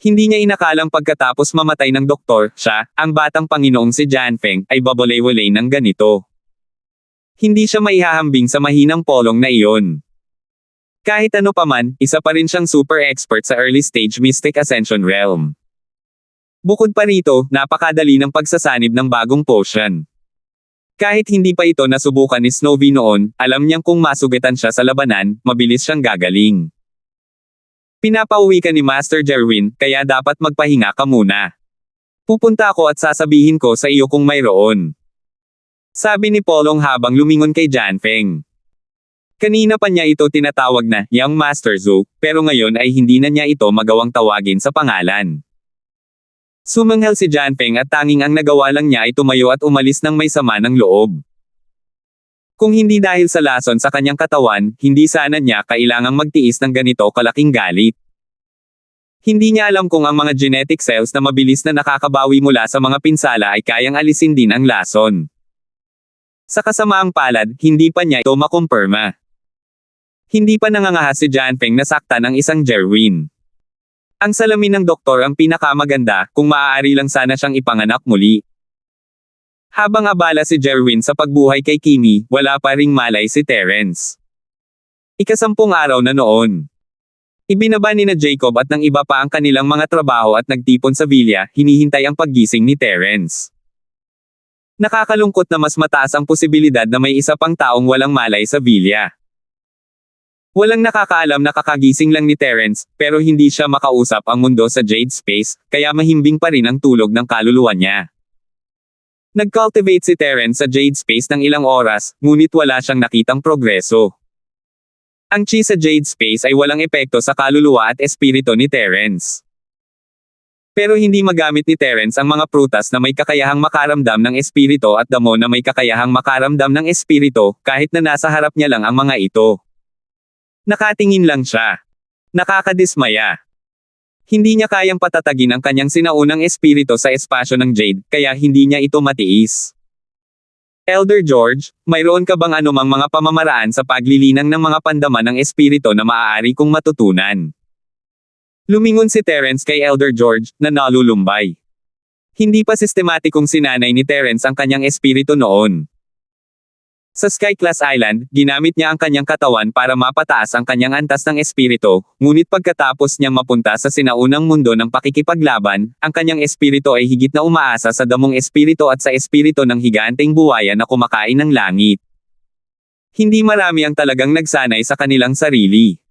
Hindi niya inakalang pagkatapos mamatay ng doktor, siya, ang batang Panginoong si Janfeng, ay babalay-walay ng ganito. Hindi siya maihahambing sa mahinang Polong na iyon. Kahit ano paman, isa pa rin siyang super expert sa early stage Mystic Ascension realm. Bukod pa rito, napakadali ng pagsasanib ng bagong potion. Kahit hindi pa ito nasubukan ni Snowy noon, alam niyang kung masugatan siya sa labanan, mabilis siyang gagaling. Pinapauwi ka ni Master Jerwin, kaya dapat magpahinga ka muna. Pupunta ako at sasabihin ko sa iyo kung mayroon. Sabi ni Polong habang lumingon kay Janfeng. Kanina pa niya ito tinatawag na Young Master Zhu, pero ngayon ay hindi na niya ito magawang tawagin sa pangalan. Sumanghel si Janfeng at tanging ang nagawa lang niya ay tumayo at umalis ng may sama ng loob. Kung hindi dahil sa lason sa kanyang katawan, hindi sana niya kailangang magtiis ng ganito kalaking galit. Hindi niya alam kung ang mga genetic cells na mabilis na nakakabawi mula sa mga pinsala ay kayang alisin din ang lason. Sa kasamaang palad, hindi pa niya ito makumpirma. Hindi pa nangangahas si Janfeng na saktan ng isang Jerwin. Ang salamin ng doktor ang pinakamaganda, kung maaari lang sana siyang ipanganak muli. Habang abala si Jerwin sa pagbuhay kay Kimi, wala pa ring malay si Terence. 10 araw na noon. Ibinaba ni na Jacob at ng iba pa ang kanilang mga trabaho at nagtipon sa villa, hinihintay ang paggising ni Terence. Nakakalungkot na mas mataas ang posibilidad na may isa pang taong walang malay sa villa. Walang nakakaalam na kakagising lang ni Terence, pero hindi siya makausap ang mundo sa Jade Space, kaya mahimbing pa rin ang tulog ng kaluluwa niya. Nag-cultivate si Terence sa Jade Space ng ilang oras, ngunit wala siyang nakitang progreso. Ang chi sa Jade Space ay walang epekto sa kaluluwa at espiritu ni Terence. Pero hindi magamit ni Terence ang mga prutas na may kakayahang makaramdam ng espiritu at damo na may kakayahang makaramdam ng espiritu, kahit na nasa harap niya lang ang mga ito. Nakatingin lang siya. Nakakadismaya. Hindi niya kayang patatagin ang kanyang sinaunang espiritu sa espasyo ng Jade, kaya hindi niya ito matiis. Elder George, mayroon ka bang anumang mga pamamaraan sa paglilinang ng mga pandaman ng espiritu na maaari kong matutunan? Lumingon si Terence kay Elder George, na nalulumbay. Hindi pa sistematikong sinanay ni Terence ang kanyang espiritu noon. Sa Sky Class Island, ginamit niya ang kanyang katawan para mapataas ang kanyang antas ng espiritu, ngunit pagkatapos niyang mapunta sa sinaunang mundo ng pakikipaglaban, ang kanyang espiritu ay higit na umaasa sa damong espiritu at sa espiritu ng higanteng buhayan na kumakain ng langit. Hindi marami ang talagang nagsanay sa kanilang sarili.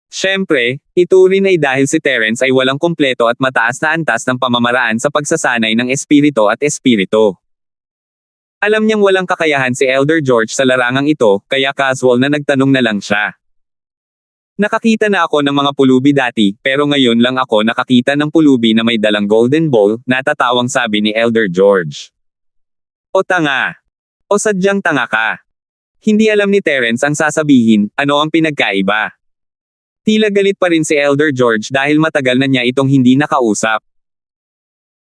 Siyempre, ito rin ay dahil si Terence ay walang kumpleto at mataas na antas ng pamamaraan sa pagsasanay ng espiritu at espiritu. Alam niyang walang kakayahan si Elder George sa larangang ito, kaya casual na nagtanong na lang siya. Nakakita na ako ng mga pulubi dati, pero ngayon lang ako nakakita ng pulubi na may dalang golden ball, natatawang sabi ni Elder George. O tanga. O sadyang tanga ka. Hindi alam ni Terence ang sasabihin, ano ang pinagkaiba. Tila galit pa rin si Elder George dahil matagal na niya itong hindi nakausap.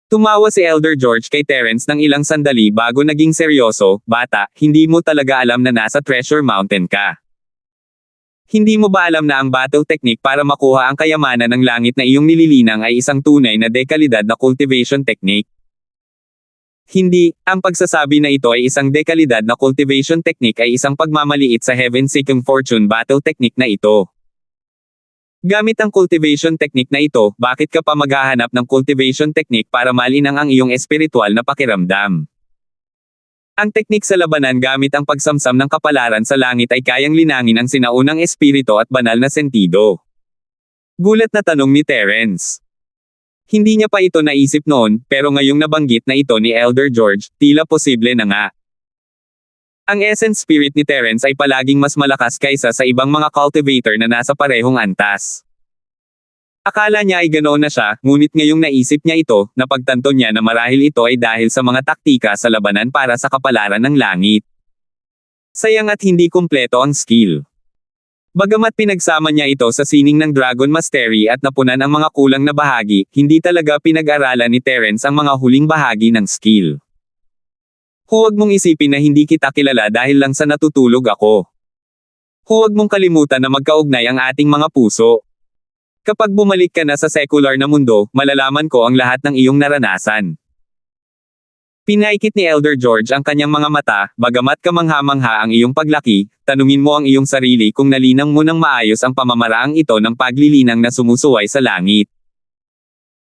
Tumawa si Elder George kay Terence ng ilang sandali bago naging seryoso, bata, hindi mo talaga alam na nasa Treasure Mountain ka. Hindi mo ba alam na ang battle technique para makuha ang kayamanan ng langit na iyong nililinang ay isang tunay na dekalidad na cultivation technique? Hindi, ang pagsasabi na ito ay isang dekalidad na cultivation technique ay isang pagmamaliit sa heaven-seeking fortune battle technique na ito. Gamit ang cultivation technique na ito, bakit ka pa maghahanap ng cultivation technique para malinang ang iyong espiritual na pakiramdam? Ang teknik sa labanan gamit ang pagsamsam ng kapalaran sa langit ay kayang linangin ang sinaunang espiritu at banal na sentido. Gulat na tanong ni Terence. Hindi niya pa ito naisip noon, pero ngayong nabanggit na ito ni Elder George, tila posible na nga. Ang essence spirit ni Terence ay palaging mas malakas kaysa sa ibang mga cultivator na nasa parehong antas. Akala niya ay ganoon na siya, ngunit ngayong naisip niya ito, napagtanto niya na marahil ito ay dahil sa mga taktika sa labanan para sa kapalaran ng langit. Sayang at hindi kumpleto ang skill. Bagamat pinagsama niya ito sa sining ng Dragon Mastery at napunan ang mga kulang na bahagi, hindi talaga pinag-aralan ni Terence ang mga huling bahagi ng skill. Huwag mong isipin na hindi kita kilala dahil lang sa natutulog ako. Huwag mong kalimutan na magkaugnay ang ating mga puso. Kapag bumalik ka na sa secular na mundo, malalaman ko ang lahat ng iyong naranasan. Pinaikit ni Elder George ang kanyang mga mata, bagamat kamangha-mangha ang iyong paglaki, tanungin mo ang iyong sarili kung nalinang mo ng maayos ang pamamaraang ito ng paglilinang na sumusuway sa langit.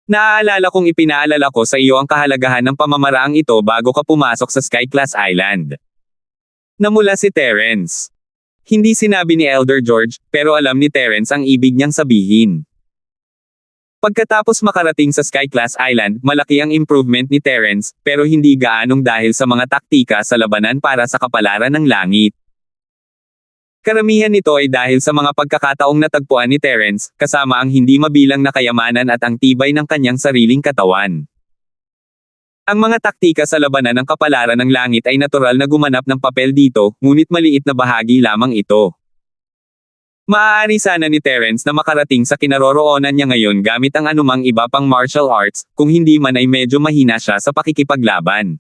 Naaalala kong ipinaalala ko sa iyo ang kahalagahan ng pamamaraang ito bago ka pumasok sa Sky Class Island. Namula si Terence. Hindi sinabi ni Elder George, pero alam ni Terence ang ibig niyang sabihin. Pagkatapos makarating sa Sky Class Island, malaki ang improvement ni Terence, pero hindi gaanong dahil sa mga taktika sa labanan para sa kapalaran ng langit. Karamihan nito ay dahil sa mga pagkakataong natagpuan ni Terence, kasama ang hindi mabilang na kayamanan at ang tibay ng kanyang sariling katawan. Ang mga taktika sa labanan ng kapalaran ng langit ay natural na gumanap ng papel dito, ngunit maliit na bahagi lamang ito. Maaari sana ni Terence na makarating sa kinaroroonan niya ngayon gamit ang anumang iba pang martial arts, kung hindi man ay medyo mahina siya sa pakikipaglaban.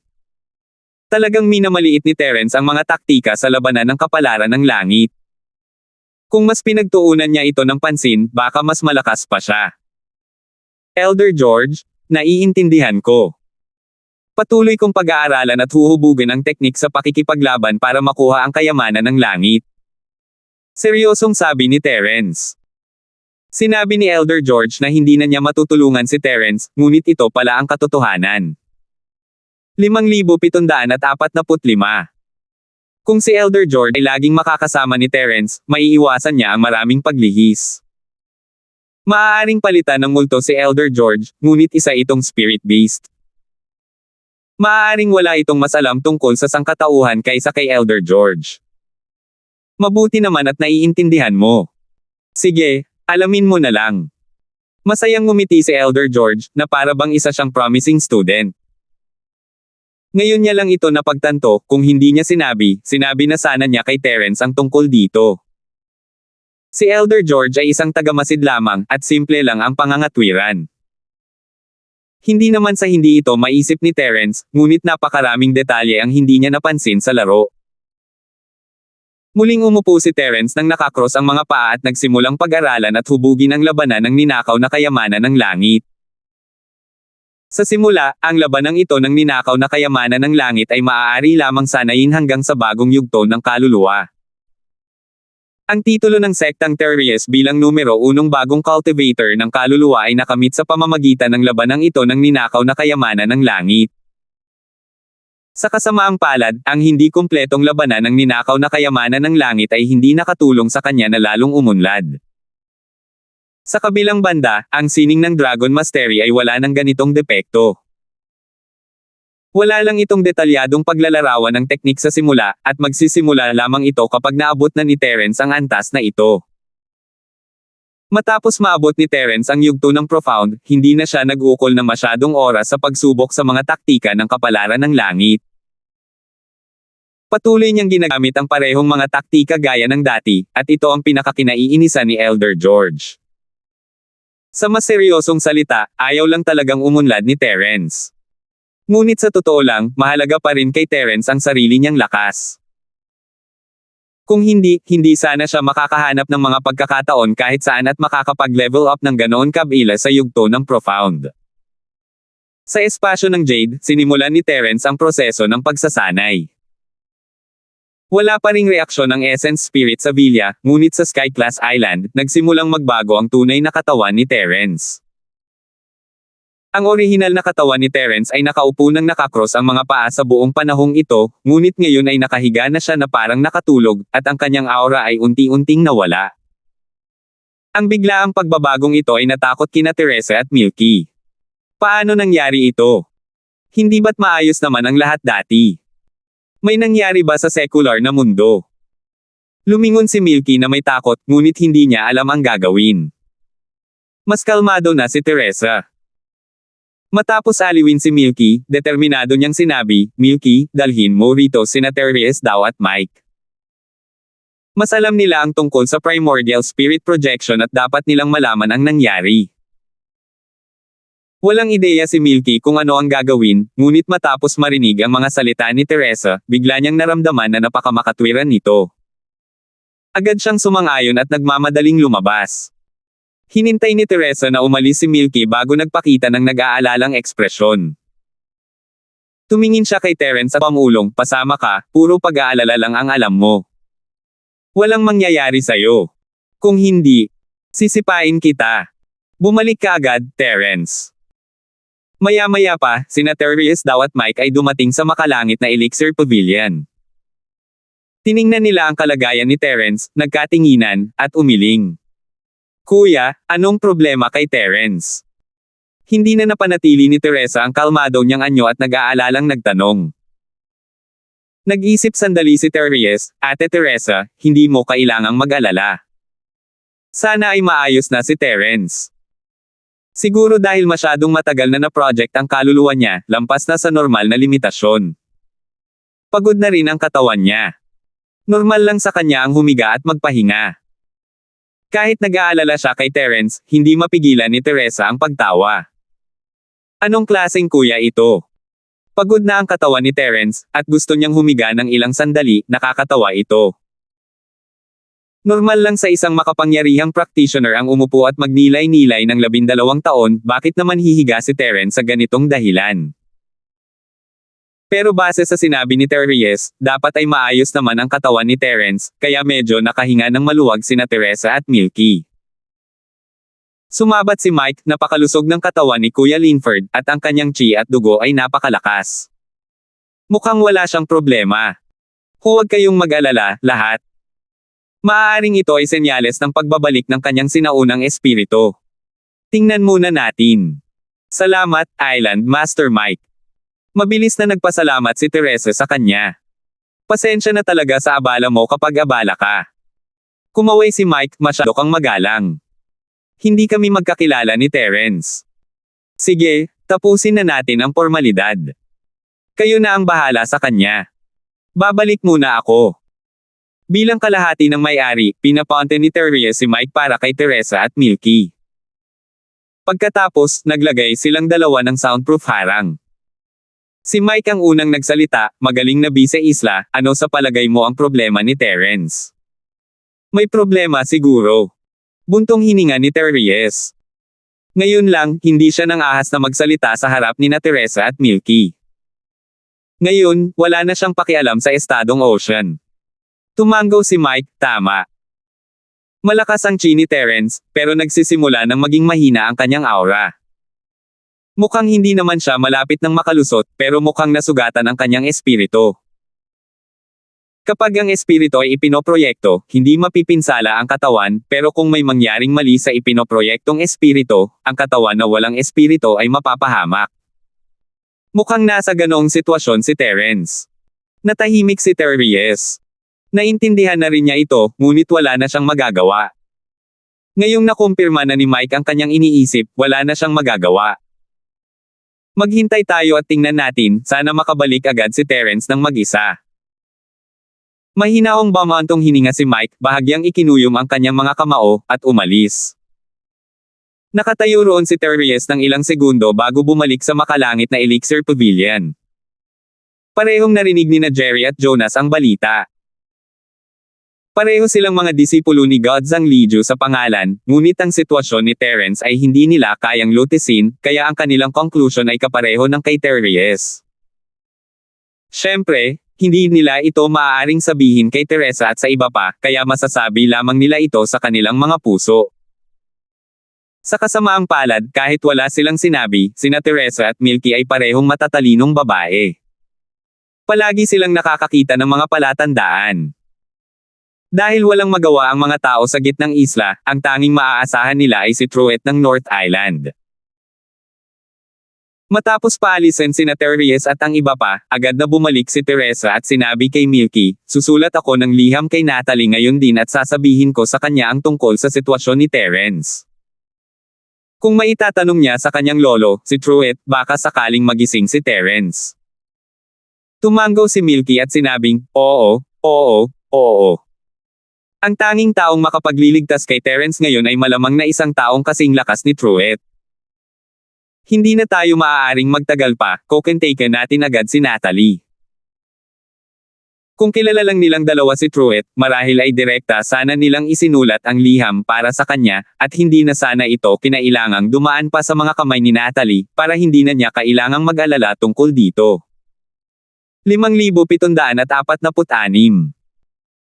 Talagang minamaliit ni Terence ang mga taktika sa labanan ng kapalaran ng langit. Kung mas pinagtuunan niya ito ng pansin, baka mas malakas pa siya. Elder George, naiintindihan ko. Patuloy kong pag-aaralan at huhubugan ang teknik sa pakikipaglaban para makuha ang kayamanan ng langit. Seryosong sabi ni Terence. Sinabi ni Elder George na hindi na niya matutulungan si Terence, ngunit ito pala ang katotohanan. 5,745. Kung si Elder George ay laging makakasama ni Terence, maiiwasan niya ang maraming paglihis. Maaaring palitan ng multo si Elder George, ngunit isa itong spirit-based. Maaaring wala itong mas alam tungkol sa sangkatauhan kaysa kay Elder George. Mabuti naman at naiintindihan mo. Sige, alamin mo na lang. Masayang ngumiti si Elder George, na para bang isa siyang promising student. Ngayon niya lang ito napagtanto, kung hindi niya sinabi na sana niya kay Terence ang tungkol dito. Si Elder George ay isang tagamasid lamang, at simple lang ang pangangatwiran. Hindi naman sa hindi ito maisip ni Terence, ngunit napakaraming detalye ang hindi niya napansin sa laro. Muling umupo si Terence nang nakakross ang mga paa at nagsimulang pag-aralan at hubugin ang labanan ng ninakaw na kayamanan ng langit. Sa simula, ang labanang ito ng ninakaw na kayamanan ng langit ay maaari lamang sanayin hanggang sa bagong yugto ng kaluluwa. Ang titulo ng sektang Terius bilang numero 1 bagong cultivator ng kaluluwa ay nakamit sa pamamagitan ng labanang ito ng ninakaw na kayamanan ng langit. Sa kasamaang palad, ang hindi kumpletong labanan ng ninakaw na kayamanan ng langit ay hindi nakatulong sa kanya na lalong umunlad. Sa kabilang banda, ang sining ng Dragon Mastery ay wala ng ganitong depekto. Wala lang itong detalyadong paglalarawan ng teknik sa simula, at magsisimula lamang ito kapag naabot na ni Terence ang antas na ito. Matapos maabot ni Terence ang yugto ng Profound, hindi na siya nag-ukol na masyadong oras sa pagsubok sa mga taktika ng kapalaran ng langit. Patuloy niyang ginagamit ang parehong mga taktika gaya ng dati, at ito ang pinakakinaiinisan ni Elder George. Sa mas seryosong salita, ayaw lang talagang umunlad ni Terence. Ngunit sa totoo lang, mahalaga pa rin kay Terence ang sarili niyang lakas. Kung hindi sana siya makakahanap ng mga pagkakataon kahit saan at makakapag-level up ng ganoon kabila sa yugto ng Profound. Sa espasyo ng Jade, sinimulan ni Terence ang proseso ng pagsasanay. Wala pa ring reaksyon ng Essence Spirit sa Villa, ngunit sa Sky-class Island, nagsimulang magbago ang tunay na katawan ni Terence. Ang orihinal na katawan ni Terence ay nakaupo nang nakakross ang mga paa sa buong panahong ito, ngunit ngayon ay nakahiga na siya na parang nakatulog, at ang kanyang aura ay unti-unting nawala. Ang biglaang pagbabagong ito ay natakot kina Teresa at Milky. Paano nangyari ito? Hindi ba't maayos naman ang lahat dati? May nangyari ba sa secular na mundo? Lumingon si Milky na may takot, ngunit hindi niya alam ang gagawin. Mas kalmado na si Teresa. Matapos aliwin si Milky, determinado niyang sinabi, "Milky, dalhin mo rito sina Teres daw at Mike. Mas alam nila ang tungkol sa primordial spirit projection at dapat nilang malaman ang nangyari." Walang ideya si Milky kung ano ang gagawin, ngunit matapos marinig ang mga salita ni Teresa, bigla niyang naramdaman na napakamakatwiran nito. Agad siyang sumang-ayon at nagmamadaling lumabas. Hinintay ni Teresa na umalis si Milky bago nagpakita ng nag-aalalang ekspresyon. Tumingin siya kay Terence at pamulong, "Pasama ka, puro pag-aalala lang ang alam mo. Walang mangyayari sa'yo. Kung hindi, sisipain kita. Bumalik ka agad, Terence." Maya-maya pa, sina Teres daw at Mike ay dumating sa makalangit na Elixir Pavilion. Tiningnan nila ang kalagayan ni Terence, nagkatinginan, at umiling. "Kuya, anong problema kay Terence?" Hindi na napanatili ni Teresa ang kalmado niyang anyo at nag-aalalang nagtanong. Nag-isip sandali si Teres, "Ate Teresa, hindi mo kailangang mag-alala. Sana ay maayos na si Terence. Siguro dahil masyadong matagal na na-project ang kaluluwa niya, lampas na sa normal na limitasyon. Pagod na rin ang katawan niya. Normal lang sa kanya ang humiga at magpahinga." Kahit nag-aalala siya kay Terence, hindi mapigilan ni Teresa ang pagtawa. Anong klaseng kuya ito? Pagod na ang katawan ni Terence, at gusto niyang humiga ng ilang sandali, nakakatawa ito. Normal lang sa isang makapangyarihang practitioner ang umupo at magnilay-nilay ng 12 taon, bakit naman hihiga si Terence sa ganitong dahilan? Pero base sa sinabi ni Teres, dapat ay maayos naman ang katawan ni Terence, kaya medyo nakahinga ng maluwag sina Teresa at Milky. Sumabat si Mike, napakalusog ng katawan ni Kuya Linford, at ang kanyang chi at dugo ay napakalakas. Mukhang wala siyang problema. Huwag kayong mag-alala, lahat. Maaaring ito ay senyales ng pagbabalik ng kanyang sinaunang espiritu. Tingnan muna natin. Salamat, Island Master Mike. Mabilis na nagpasalamat si Teresa sa kanya. Pasensya na talaga sa abala mo kapag abala ka. Kumaway si Mike, "Masyado kang magalang. Hindi kami magkakilala ni Terence. Sige, tapusin na natin ang formalidad. Kayo na ang bahala sa kanya. Babalik muna ako." Bilang kalahati ng may-ari, pinaponte ni Teresa si Mike para kay Teresa at Milky. Pagkatapos, naglagay silang dalawa ng soundproof harang. Si Mike ang unang nagsalita, "Magaling na Bise Isla, ano sa palagay mo ang problema ni Terence?" "May problema siguro." Buntong hininga ni Teres. Ngayon lang, hindi siya nang ahas na magsalita sa harap ni na Teresa at Milky. Ngayon, wala na siyang pakialam sa estadong ocean. Tumanggaw si Mike, "Tama. Malakas ang chi ni Terence, pero nagsisimula nang maging mahina ang kanyang aura. Mukhang hindi naman siya malapit ng makalusot, pero mukhang nasugatan ang kanyang espiritu. Kapag ang espiritu ay ipinoproyekto, hindi mapipinsala ang katawan, pero kung may mangyaring mali sa ipinoproyektong espiritu, ang katawan na walang espiritu ay mapapahamak." Mukhang nasa ganoong sitwasyon si Terence. Natahimik si Teres. Naintindihan na rin niya ito, ngunit wala na siyang magagawa. Ngayong nakumpirma na ni Mike ang kanyang iniisip, wala na siyang magagawa. Maghintay tayo at tingnan natin, sana makabalik agad si Terrence ng mag-isa. Mahinahong bumantong hininga si Mike, bahagyang ikinuyom ang kanyang mga kamao, at umalis. Nakatayo roon si Terrence ng ilang segundo bago bumalik sa makalangit na Elixir Pavilion. Parehong narinig ni na Jerry at Jonas ang balita. Pareho silang mga disipulo ni Godzang Liju sa pangalan, ngunit ang sitwasyon ni Terrence ay hindi nila kayang lutisin, kaya ang kanilang conclusion ay kapareho ng kay Terrence. Siyempre, hindi nila ito maaaring sabihin kay Teresa at sa iba pa, kaya masasabi lamang nila ito sa kanilang mga puso. Sa kasamaang palad, kahit wala silang sinabi, sina Teresa at Milky ay parehong matatalinong babae. Palagi silang nakakakita ng mga palatandaan. Dahil walang magawa ang mga tao sa gitnang isla, ang tanging maaasahan nila ay si Truett ng North Island. Matapos paalisin sina Terrence at ang iba pa, agad na bumalik si Teresa at sinabi kay Milky, susulat ako ng liham kay Natalie ngayon din at sasabihin ko sa kanya ang tungkol sa sitwasyon ni Terrence. Kung maitatanong niya sa kanyang lolo, si Truett, baka sakaling magising si Terrence. Tumango si Milky at sinabing, oo, oo, oo. Ang tanging taong makapagliligtas kay Terrence ngayon ay malamang na isang taong kasing lakas ni Truett. Hindi na tayo maaaring magtagal pa, kokentaken natin agad si Natalie. Kung kilala lang nilang dalawa si Truett, marahil ay direkta sana nilang isinulat ang liham para sa kanya, at hindi na sana ito kinailangang dumaan pa sa mga kamay ni Natalie, para hindi na niya kailangang mag-alala tungkol dito. 5,746.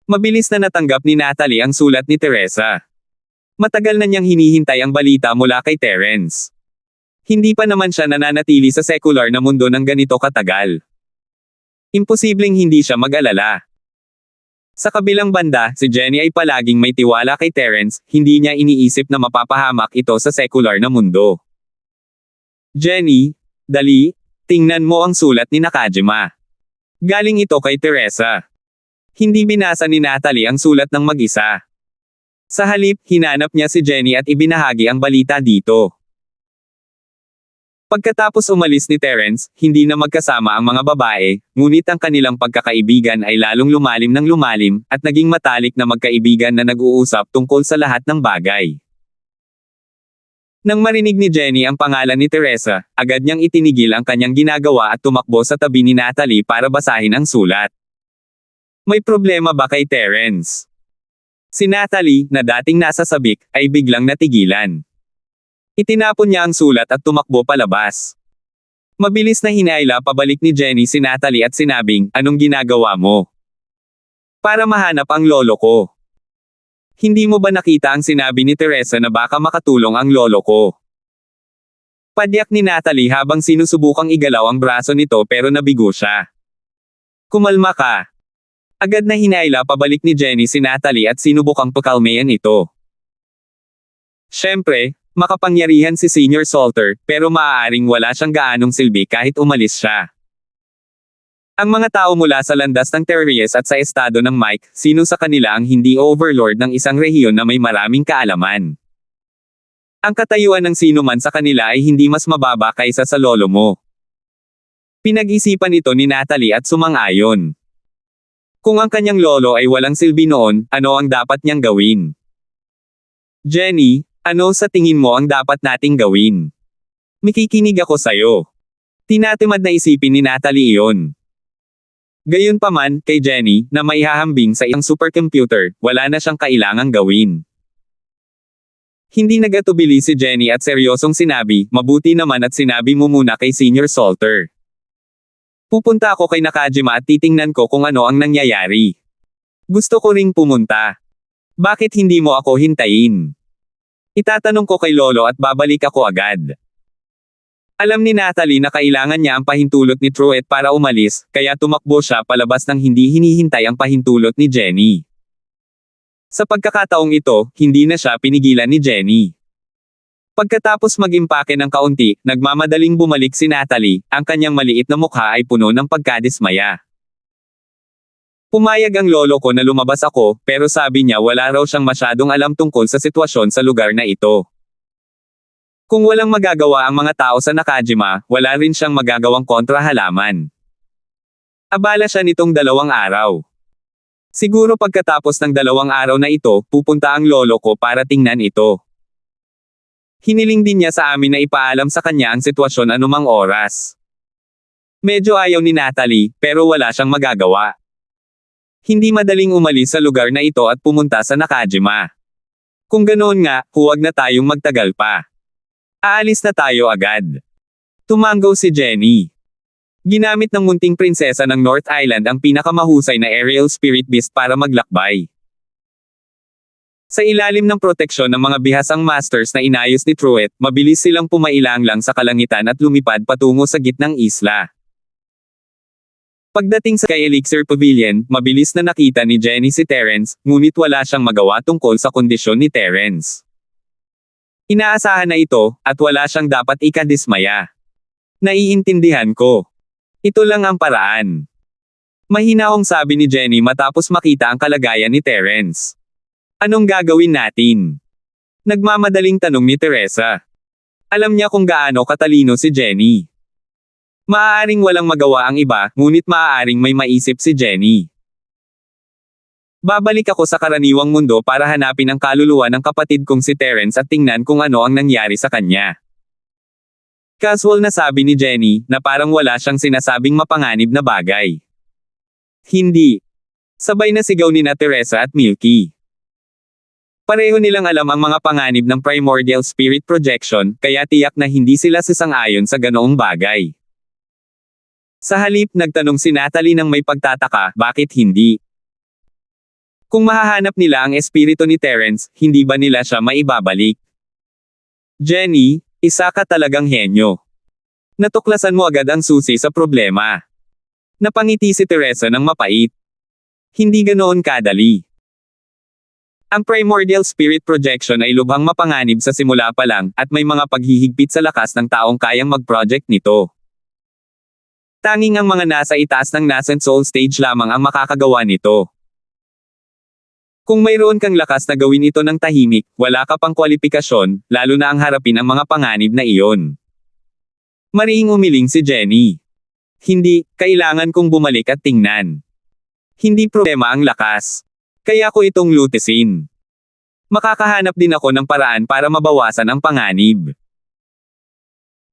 Mabilis na natanggap ni Natalie ang sulat ni Teresa. Matagal na niyang hinihintay ang balita mula kay Terrence. Hindi pa naman siya nananatili sa secular na mundo ng ganito katagal. Imposibleng hindi siya mag-alala. Sa kabilang banda, si Jenny ay palaging may tiwala kay Terrence, hindi niya iniisip na mapapahamak ito sa secular na mundo. Jenny, dali, tingnan mo ang sulat ni Nakajima. Galing ito kay Teresa. Hindi binasa ni Natalie ang sulat ng mag-isa. Sa halip, hinanap niya si Jenny at ibinahagi ang balita dito. Pagkatapos umalis ni Terrence, hindi na magkasama ang mga babae, ngunit ang kanilang pagkakaibigan ay lalong lumalim ng lumalim, at naging matalik na magkaibigan na nag-uusap tungkol sa lahat ng bagay. Nang marinig ni Jenny ang pangalan ni Teresa, agad niyang itinigil ang kanyang ginagawa at tumakbo sa tabi ni Natalie para basahin ang sulat. May problema ba kay Terrence? Si Natalie, na dating nasa sabik, ay biglang natigilan. Itinapon niya ang sulat at tumakbo palabas. Mabilis na hinayla pabalik ni Jenny si Natalie at sinabing, anong ginagawa mo? Para mahanap ang lolo ko. Hindi mo ba nakita ang sinabi ni Teresa na baka makatulong ang lolo ko? Padyak ni Natalie habang sinusubukang igalaw ang braso nito pero nabigo siya. Kumalma ka. Agad na hinayla pabalik ni Jenny si Natalie at sinubukang pakalmayan ito. Siyempre, makapangyarihan si Senior Salter, pero maaaring wala siyang gaanong silbi kahit umalis siya. Ang mga tao mula sa landas ng Terrence at sa estado ng Mike, sino sa kanila ang hindi overlord ng isang rehiyon na may maraming kaalaman? Ang katayuan ng sino man sa kanila ay hindi mas mababa kaysa sa lolo mo. Pinag-isipan ito ni Natalie at sumang-ayon. Kung ang kanyang lolo ay walang silbi noon, ano ang dapat niyang gawin? Jenny, ano sa tingin mo ang dapat nating gawin? Makikinig ako sa'yo. Tinatimad na isipin ni Natalie iyon. Gayunpaman, kay Jenny, na maihahambing sa isang supercomputer, wala na siyang kailangang gawin. Hindi nagatubili si Jenny at seryosong sinabi, mabuti naman at sinabi mo muna kay Senior Salter. Pupunta ako kay Nakajima at titingnan ko kung ano ang nangyayari. Gusto ko ring pumunta. Bakit hindi mo ako hintayin? Itatanong ko kay Lolo at babalik ako agad. Alam ni Natalie na kailangan niya ang pahintulot ni Truett para umalis, kaya tumakbo siya palabas nang hindi hinihintay ang pahintulot ni Jenny. Sa pagkakataong ito, hindi na siya pinigilan ni Jenny. Pagkatapos mag-impake ng kaunti, nagmamadaling bumalik si Natalie, ang kanyang maliit na mukha ay puno ng pagkadismaya. Pumayag ang lolo ko na lumabas ako, pero sabi niya wala raw siyang masyadong alam tungkol sa sitwasyon sa lugar na ito. Kung walang magagawa ang mga tao sa Nakajima, wala rin siyang magagawang kontra halaman. Abala siya nitong 2 araw. Siguro pagkatapos ng 2 araw na ito, pupunta ang lolo ko para tingnan ito. Hiniling din niya sa amin na ipaalam sa kanya ang sitwasyon anumang oras. Medyo ayaw ni Natalie, pero wala siyang magagawa. Hindi madaling umalis sa lugar na ito at pumunta sa Nakajima. Kung ganoon nga, huwag na tayong magtagal pa. Aalis na tayo agad. Tumanggaw si Jenny. Ginamit ng munting prinsesa ng North Island ang pinakamahusay na aerial spirit beast para maglakbay. Sa ilalim ng proteksyon ng mga bihasang masters na inayos ni Truett, mabilis silang pumailang lang sa kalangitan at lumipad patungo sa gitnang isla. Pagdating sa kay Elixir Pavilion, mabilis na nakita ni Jenny si Terence, ngunit wala siyang magawa tungkol sa kondisyon ni Terence. Inaasahan na ito, at wala siyang dapat ikadismaya. Naiintindihan ko. Ito lang ang paraan. Mahinahong sabi ni Jenny matapos makita ang kalagayan ni Terence. Anong gagawin natin? Nagmamadaling tanong ni Teresa. Alam niya kung gaano katalino si Jenny. Maaaring walang magawa ang iba, ngunit maaaring may maisip si Jenny. Babalik ako sa karaniwang mundo para hanapin ang kaluluwa ng kapatid kong si Terence at tingnan kung ano ang nangyari sa kanya. Casual na sabi ni Jenny, na parang wala siyang sinasabing mapanganib na bagay. Hindi. Sabay na sigaw ni na Teresa at Milky. Pareho nilang alam ang mga panganib ng primordial spirit projection, kaya tiyak na hindi sila sasang-ayon sa ganoong bagay. Sa halip, nagtanong si Natalie nang may pagtataka, bakit hindi? Kung mahahanap nila ang espiritu ni Terence, hindi ba nila siya maibabalik? Jenny, isa ka talagang henyo. Natuklasan mo agad ang susi sa problema. Napangiti si Teresa ng mapait. Hindi ganoon kadali. Ang primordial spirit projection ay lubhang mapanganib sa simula pa lang, at may mga paghihigpit sa lakas ng taong kayang mag-project nito. Tanging ang mga nasa itaas ng nascent soul stage lamang ang makakagawa nito. Kung mayroon kang lakas na gawin ito ng tahimik, wala ka pang kwalipikasyon, lalo na ang harapin ang mga panganib na iyon. Mariing umiling si Jenny. Hindi, kailangan kong bumalik at tingnan. Hindi problema ang lakas. Kaya ko itong lutisin. Makakahanap din ako ng paraan para mabawasan ang panganib.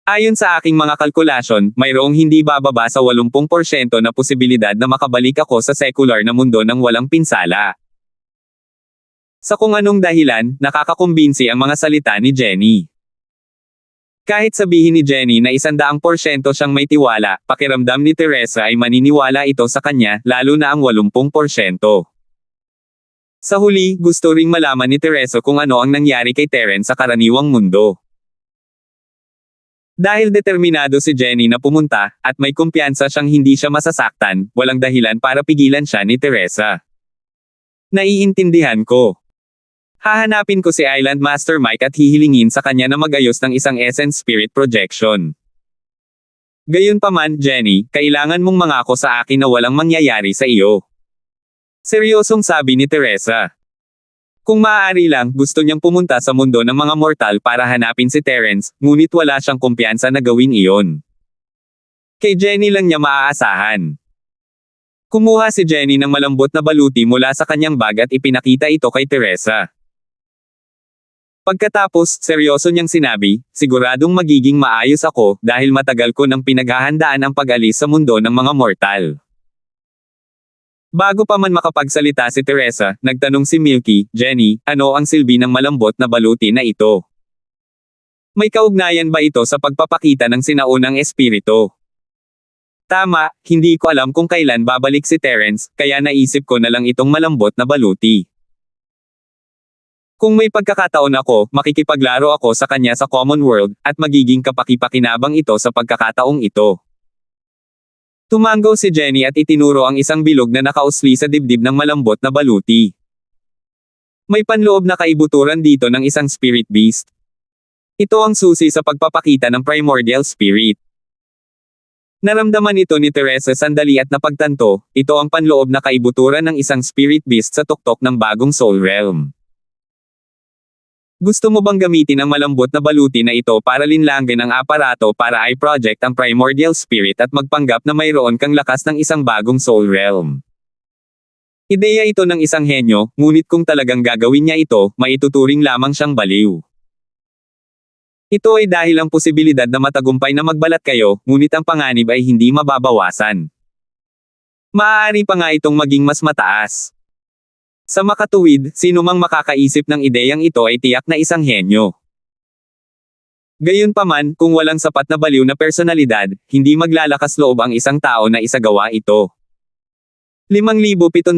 Ayon sa aking mga kalkulasyon, mayroong hindi bababa sa 80% na posibilidad na makabalik ako sa secular na mundo ng walang pinsala. Sa kung anong dahilan, nakakakumbinsi ang mga salita ni Jenny. Kahit sabihin ni Jenny na 100% siyang may tiwala, pakiramdam ni Teresa ay maniniwala ito sa kanya, lalo na ang 80%. Sa huli, gusto ring malaman ni Teresa kung ano ang nangyari kay Terence sa karaniwang mundo. Dahil determinado si Jenny na pumunta, at may kumpiyansa siyang hindi siya masasaktan, walang dahilan para pigilan siya ni Teresa. Naiintindihan ko. Hahanapin ko si Island Master Mike at hihilingin sa kanya na mag-ayos ng isang essence spirit projection. Gayunpaman, Jenny, kailangan mong mangako sa akin na walang mangyayari sa iyo. Seryosong sabi ni Teresa. Kung maaari lang, gusto niyang pumunta sa mundo ng mga mortal para hanapin si Terence, ngunit wala siyang kumpiyansa na gawin iyon. Kay Jenny lang niya maaasahan. Kumuha si Jenny ng malambot na baluti mula sa kanyang bag at ipinakita ito kay Teresa. Pagkatapos, seryoso niyang sinabi, siguradong magiging maayos ako, dahil matagal ko nang pinaghahandaan ang pag-alis sa mundo ng mga mortal. Bago pa man makapagsalita si Teresa, nagtanong si Milky, Jenny, ano ang silbi ng malambot na baluti na ito? May kaugnayan ba ito sa pagpapakita ng sinaunang espiritu? Tama, hindi ko alam kung kailan babalik si Terence, kaya naisip ko na lang itong malambot na baluti. Kung may pagkakataon ako, makikipaglaro ako sa kanya sa common world, at magiging kapaki-pakinabang ito sa pagkakataong ito. Tumanggaw si Jenny at itinuro ang isang bilog na nakausli sa dibdib ng malambot na baluti. May panloob na kaibuturan dito ng isang spirit beast. Ito ang susi sa pagpapakita ng primordial spirit. Naramdaman ito ni Teresa sandali at napagtanto, ito ang panloob na kaibuturan ng isang spirit beast sa tuktok ng bagong soul realm. Gusto mo bang gamitin ang malambot na baluti na ito para linlangin ang aparato para i-project ang primordial spirit at magpanggap na mayroon kang lakas ng isang bagong soul realm? Ideya ito ng isang henyo, ngunit kung talagang gagawin niya ito, maituturing lamang siyang baliw. Ito ay dahil ang posibilidad na matagumpay na magbalat kayo, ngunit ang panganib ay hindi mababawasan. Maaari pa nga itong maging mas mataas. Sa makatuwid, sino mang makakaisip ng ideyang ito ay tiyak na isang henyo. Gayunpaman, kung walang sapat na baliw na personalidad, hindi maglalakas loob ang isang tao na isagawa ito. 5,747.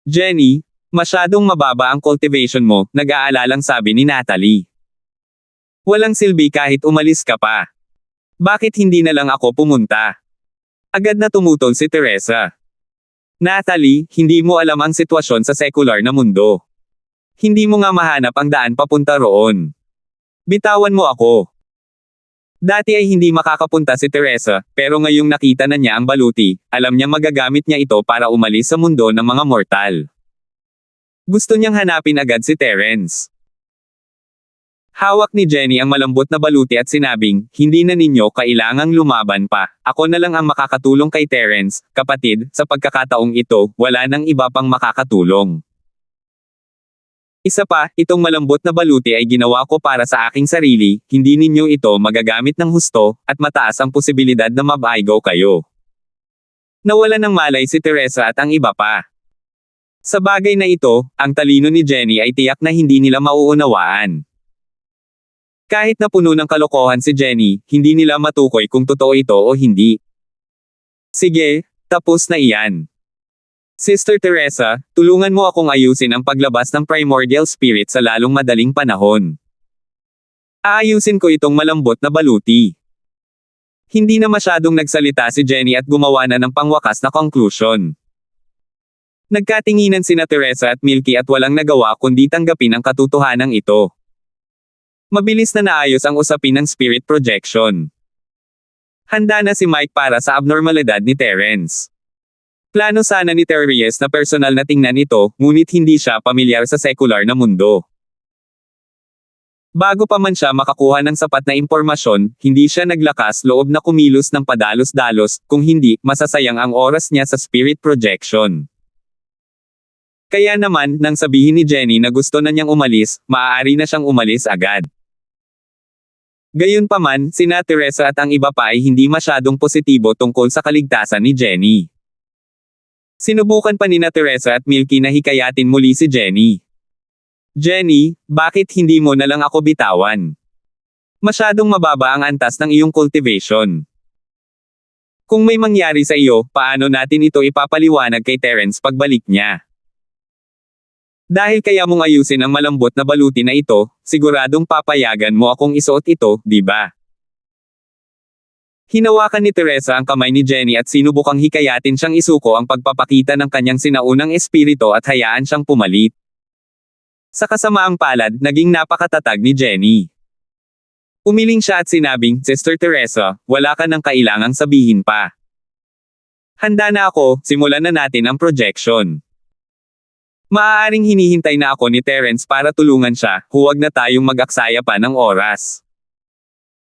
Jenny, masyadong mababa ang cultivation mo, nag-aalalang sabi ni Natalie. Walang silbi kahit umalis ka pa. Bakit hindi na lang ako pumunta? Agad na tumutol si Teresa. Natalie, hindi mo alam ang sitwasyon sa secular na mundo. Hindi mo nga mahanap ang daan papunta roon. Bitawan mo ako. Dati ay hindi makakapunta si Teresa, pero ngayong nakita na niya ang baluti, alam niya magagamit niya ito para umalis sa mundo ng mga mortal. Gusto niyang hanapin agad si Terence. Hawak ni Jenny ang malambot na baluti at sinabing, hindi na ninyo kailangang lumaban pa. Ako na lang ang makakatulong kay Terence, kapatid, sa pagkakataong ito, wala nang iba pang makakatulong. Isa pa, itong malambot na baluti ay ginawa ko para sa aking sarili, hindi ninyo ito magagamit ng husto, at mataas ang posibilidad na mabaigo kayo. Nawala ng malay si Teresa at ang iba pa. Sa bagay na ito, ang talino ni Jenny ay tiyak na hindi nila mauunawaan. Kahit na puno ng kalokohan si Jenny, hindi nila matukoy kung totoo ito o hindi. Sige, tapos na iyan. Sister Teresa, tulungan mo akong ayusin ang paglabas ng primordial spirit sa lalong madaling panahon. Aayusin ko itong malambot na baluti. Hindi na masyadong nagsalita si Jenny at gumawa na ng pangwakas na conclusion. Nagkatinginan sina Teresa at Milky at walang nagawa kundi tanggapin ang katotohanan ito. Mabilis na naayos ang usapin ng spirit projection. Handa na si Mike para sa abnormalidad ni Terence. Plano sana ni Terries na personal na tingnan ito, ngunit hindi siya pamilyar sa secular na mundo. Bago pa man siya makakuha ng sapat na impormasyon, hindi siya naglakas loob na kumilos ng padalos-dalos, kung hindi, masasayang ang oras niya sa spirit projection. Kaya naman, nang sabihin ni Jenny na gusto na niyang umalis, maaari na siyang umalis agad. Gayunpaman, sina Teresa at ang iba pa ay hindi masyadong positibo tungkol sa kaligtasan ni Jenny. Sinubukan pa ni Teresa at Milky na hikayatin muli si Jenny. Jenny, bakit hindi mo na lang ako bitawan? Masyadong mababa ang antas ng iyong cultivation. Kung may mangyari sa iyo, paano natin ito ipapaliwanag kay Terence pagbalik niya? Dahil kaya mong ayusin ang malambot na baluti na ito, siguradong papayagan mo akong isuot ito, di ba? Hinawakan ni Teresa ang kamay ni Jenny at sinubukang hikayatin siyang isuko ang pagpapakita ng kanyang sinaunang espiritu at hayaan siyang pumalit. Sa kasamaang palad, naging napakatatag ni Jenny. Umiling siya at sinabing, Sister Teresa, wala ka nang kailangang sabihin pa. Handa na ako, simulan na natin ang projection. Maaaring hinihintay na ako ni Terence para tulungan siya, huwag na tayong mag-aksaya pa ng oras.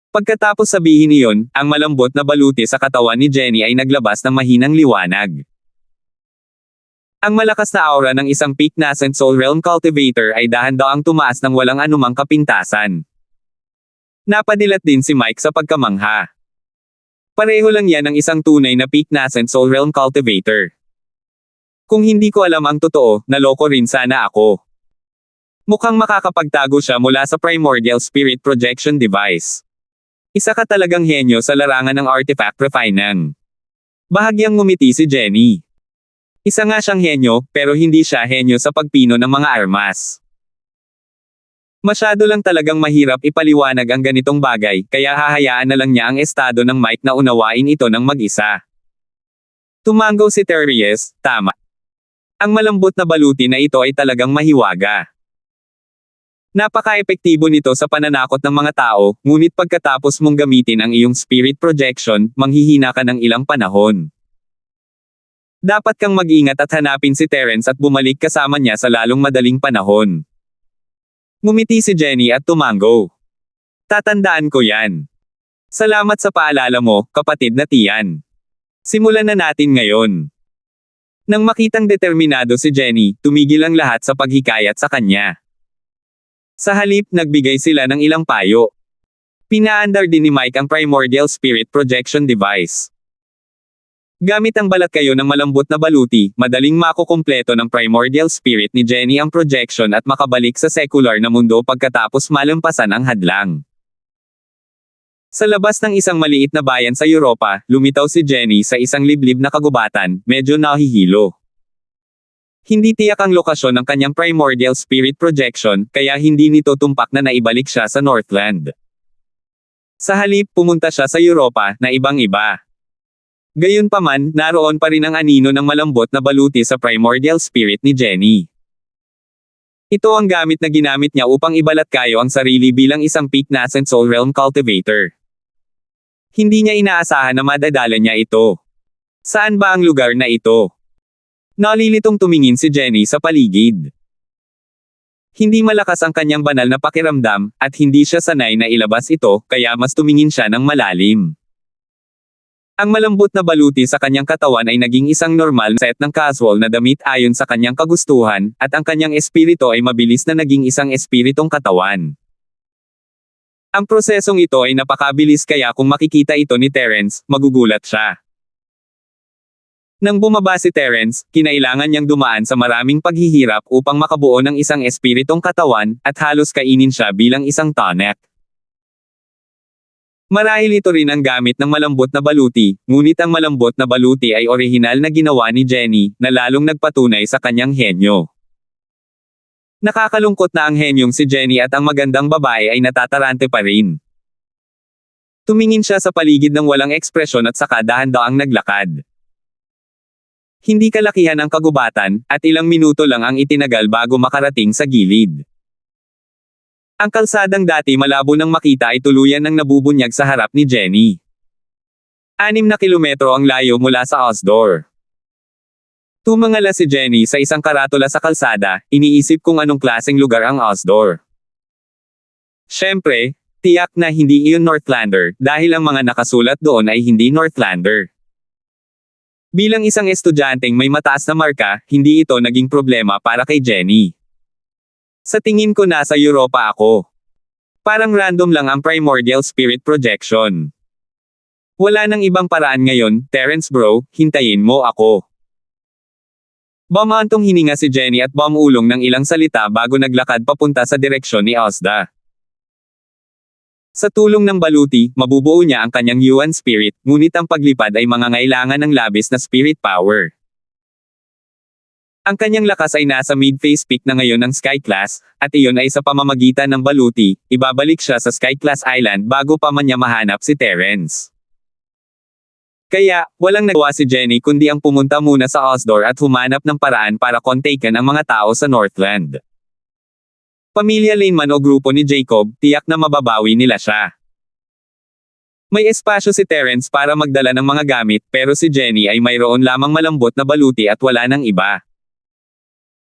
Pagkatapos sabihin iyon, ang malambot na baluti sa katawan ni Jenny ay naglabas ng mahinang liwanag. Ang malakas na aura ng isang peak nascent soul realm cultivator ay dahan-daang tumaas ng walang anumang kapintasan. Napadilat din si Mike sa pagkamangha. Pareho lang yan ng isang tunay na peak nascent soul realm cultivator. Kung hindi ko alam ang totoo, naloko rin sana ako. Mukhang makakapagtago siya mula sa primordial spirit projection device. Isa ka talagang henyo sa larangan ng artifact refining. Bahagyang ngumiti si Jenny. Isa nga siyang henyo, pero hindi siya henyo sa pagpino ng mga armas. Masyado lang talagang mahirap ipaliwanag ang ganitong bagay, kaya hahayaan na lang niya ang estado ng Mike na unawain ito ng mag-isa. Tumango si Terries, tama. Ang malambot na baluti na ito ay talagang mahiwaga. Napaka-epektibo nito sa pananakot ng mga tao, ngunit pagkatapos mong gamitin ang iyong spirit projection, manghihina ka ng ilang panahon. Dapat kang mag-ingat at hanapin si Terence at bumalik kasama niya sa lalong madaling panahon. Ngumiti si Jenny at tumango. Tatandaan ko yan. Salamat sa paalala mo, kapatid na Tian. Simulan na natin ngayon. Nang makitang determinado si Jenny, tumigil ang lahat sa paghikayat sa kanya. Sa halip, nagbigay sila ng ilang payo. Pinaandar din ni Mike ang Primordial Spirit Projection Device. Gamit ang balat kayo ng malambot na baluti, madaling makukumpleto ng Primordial Spirit ni Jenny ang projection at makabalik sa secular na mundo pagkatapos malampasan ang hadlang. Sa labas ng isang maliit na bayan sa Europa, lumitaw si Jenny sa isang liblib na kagubatan, medyo nahihilo. Hindi tiyak ang lokasyon ng kanyang Primordial Spirit Projection, kaya hindi nito tumpak na naibalik siya sa Northland. Sa halip, pumunta siya sa Europa, na ibang-iba. Gayunpaman, naroon pa rin ang anino ng malambot na baluti sa Primordial Spirit ni Jenny. Ito ang gamit na ginamit niya upang ibalat kayo ang sarili bilang isang peak nascent soul realm cultivator. Hindi niya inaasahan na madadala niya ito. Saan ba ang lugar na ito? Nalilitong tumingin si Jenny sa paligid. Hindi malakas ang kanyang banal na pakiramdam, at hindi siya sanay na ilabas ito, kaya mas tumingin siya ng malalim. Ang malambot na baluti sa kanyang katawan ay naging isang normal set ng casual na damit ayon sa kanyang kagustuhan, at ang kanyang espiritu ay mabilis na naging isang espiritong katawan. Ang prosesong ito ay napakabilis kaya kung makikita ito ni Terence, magugulat siya. Nang bumaba si Terence, kinailangan niyang dumaan sa maraming paghihirap upang makabuo ng isang espiritong katawan, at halos kainin siya bilang isang tonic. Marahil ito rin ang gamit ng malambot na baluti, ngunit ang malambot na baluti ay orihinal na ginawa ni Jenny, na lalong nagpatunay sa kanyang henyo. Nakakalungkot na ang henyong si Jenny at ang magandang babae ay natatarante pa rin. Tumingin siya sa paligid ng walang ekspresyon at saka dahan-daang naglakad. Hindi kalakihan ang kagubatan, at ilang minuto lang ang itinagal bago makarating sa gilid. Ang kalsadang dati malabo nang makita ay tuluyan ng nabubunyag sa harap ni Jenny. 6 na kilometro ang layo mula sa Osdor. Tumangala si Jenny sa isang karatula sa kalsada, iniisip kung anong klaseng lugar ang Osdor. Siyempre, tiyak na hindi iyon Northlander, dahil ang mga nakasulat doon ay hindi Northlander. Bilang isang estudyanteng may mataas na marka, hindi ito naging problema para kay Jenny. Sa tingin ko nasa Europa ako. Parang random lang ang Primordial Spirit Projection. Wala nang ibang paraan ngayon, Terence bro, hintayin mo ako. Bumantong hininga si Jenny at bumulong ng ilang salita bago naglakad papunta sa direksyon ni Ozda. Sa tulong ng baluti, mabubuo niya ang kanyang Yuan spirit, ngunit ang paglipad ay mangangailangan ng labis na spirit power. Ang kanyang lakas ay nasa mid-phase peak na ngayon ng Sky Class, at iyon ay sa pamamagitan ng baluti, ibabalik siya sa Sky Class Island bago pa man niya mahanap si Terence. Kaya, walang nagawa si Jenny kundi ang pumunta muna sa Osdor at humanap ng paraan para kontaken ang mga tao sa Northland. Pamilya Lane man o grupo ni Jacob, tiyak na mababawi nila siya. May espasyo si Terence para magdala ng mga gamit, pero si Jenny ay mayroon lamang malambot na baluti at wala nang iba.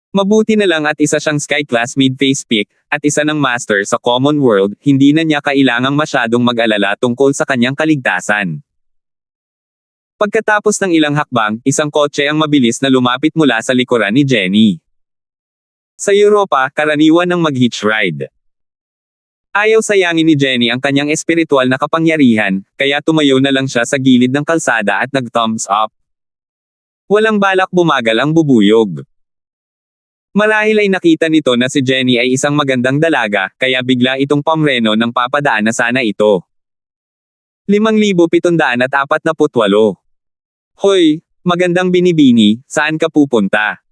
Mabuti na lang at isa siyang Sky Class mid-phase peak, at isa ng master sa Common World, hindi na niya kailangang masyadong mag-alala tungkol sa kanyang kaligtasan. Pagkatapos ng ilang hakbang, isang kotse ang mabilis na lumapit mula sa likuran ni Jenny. Sa Europa, karaniwan ng mag-hitch ride. Ayaw sayangin ni Jenny ang kanyang espiritual na kapangyarihan, kaya tumayo na lang siya sa gilid ng kalsada at nag-thumbs up. Walang balak bumagal ang bubuyog. Marahil ay nakita nito na si Jenny ay isang magandang dalaga, kaya bigla itong pamreno ng papadaan na sana ito. 5,748. Hoy, magandang binibini, saan ka pupunta?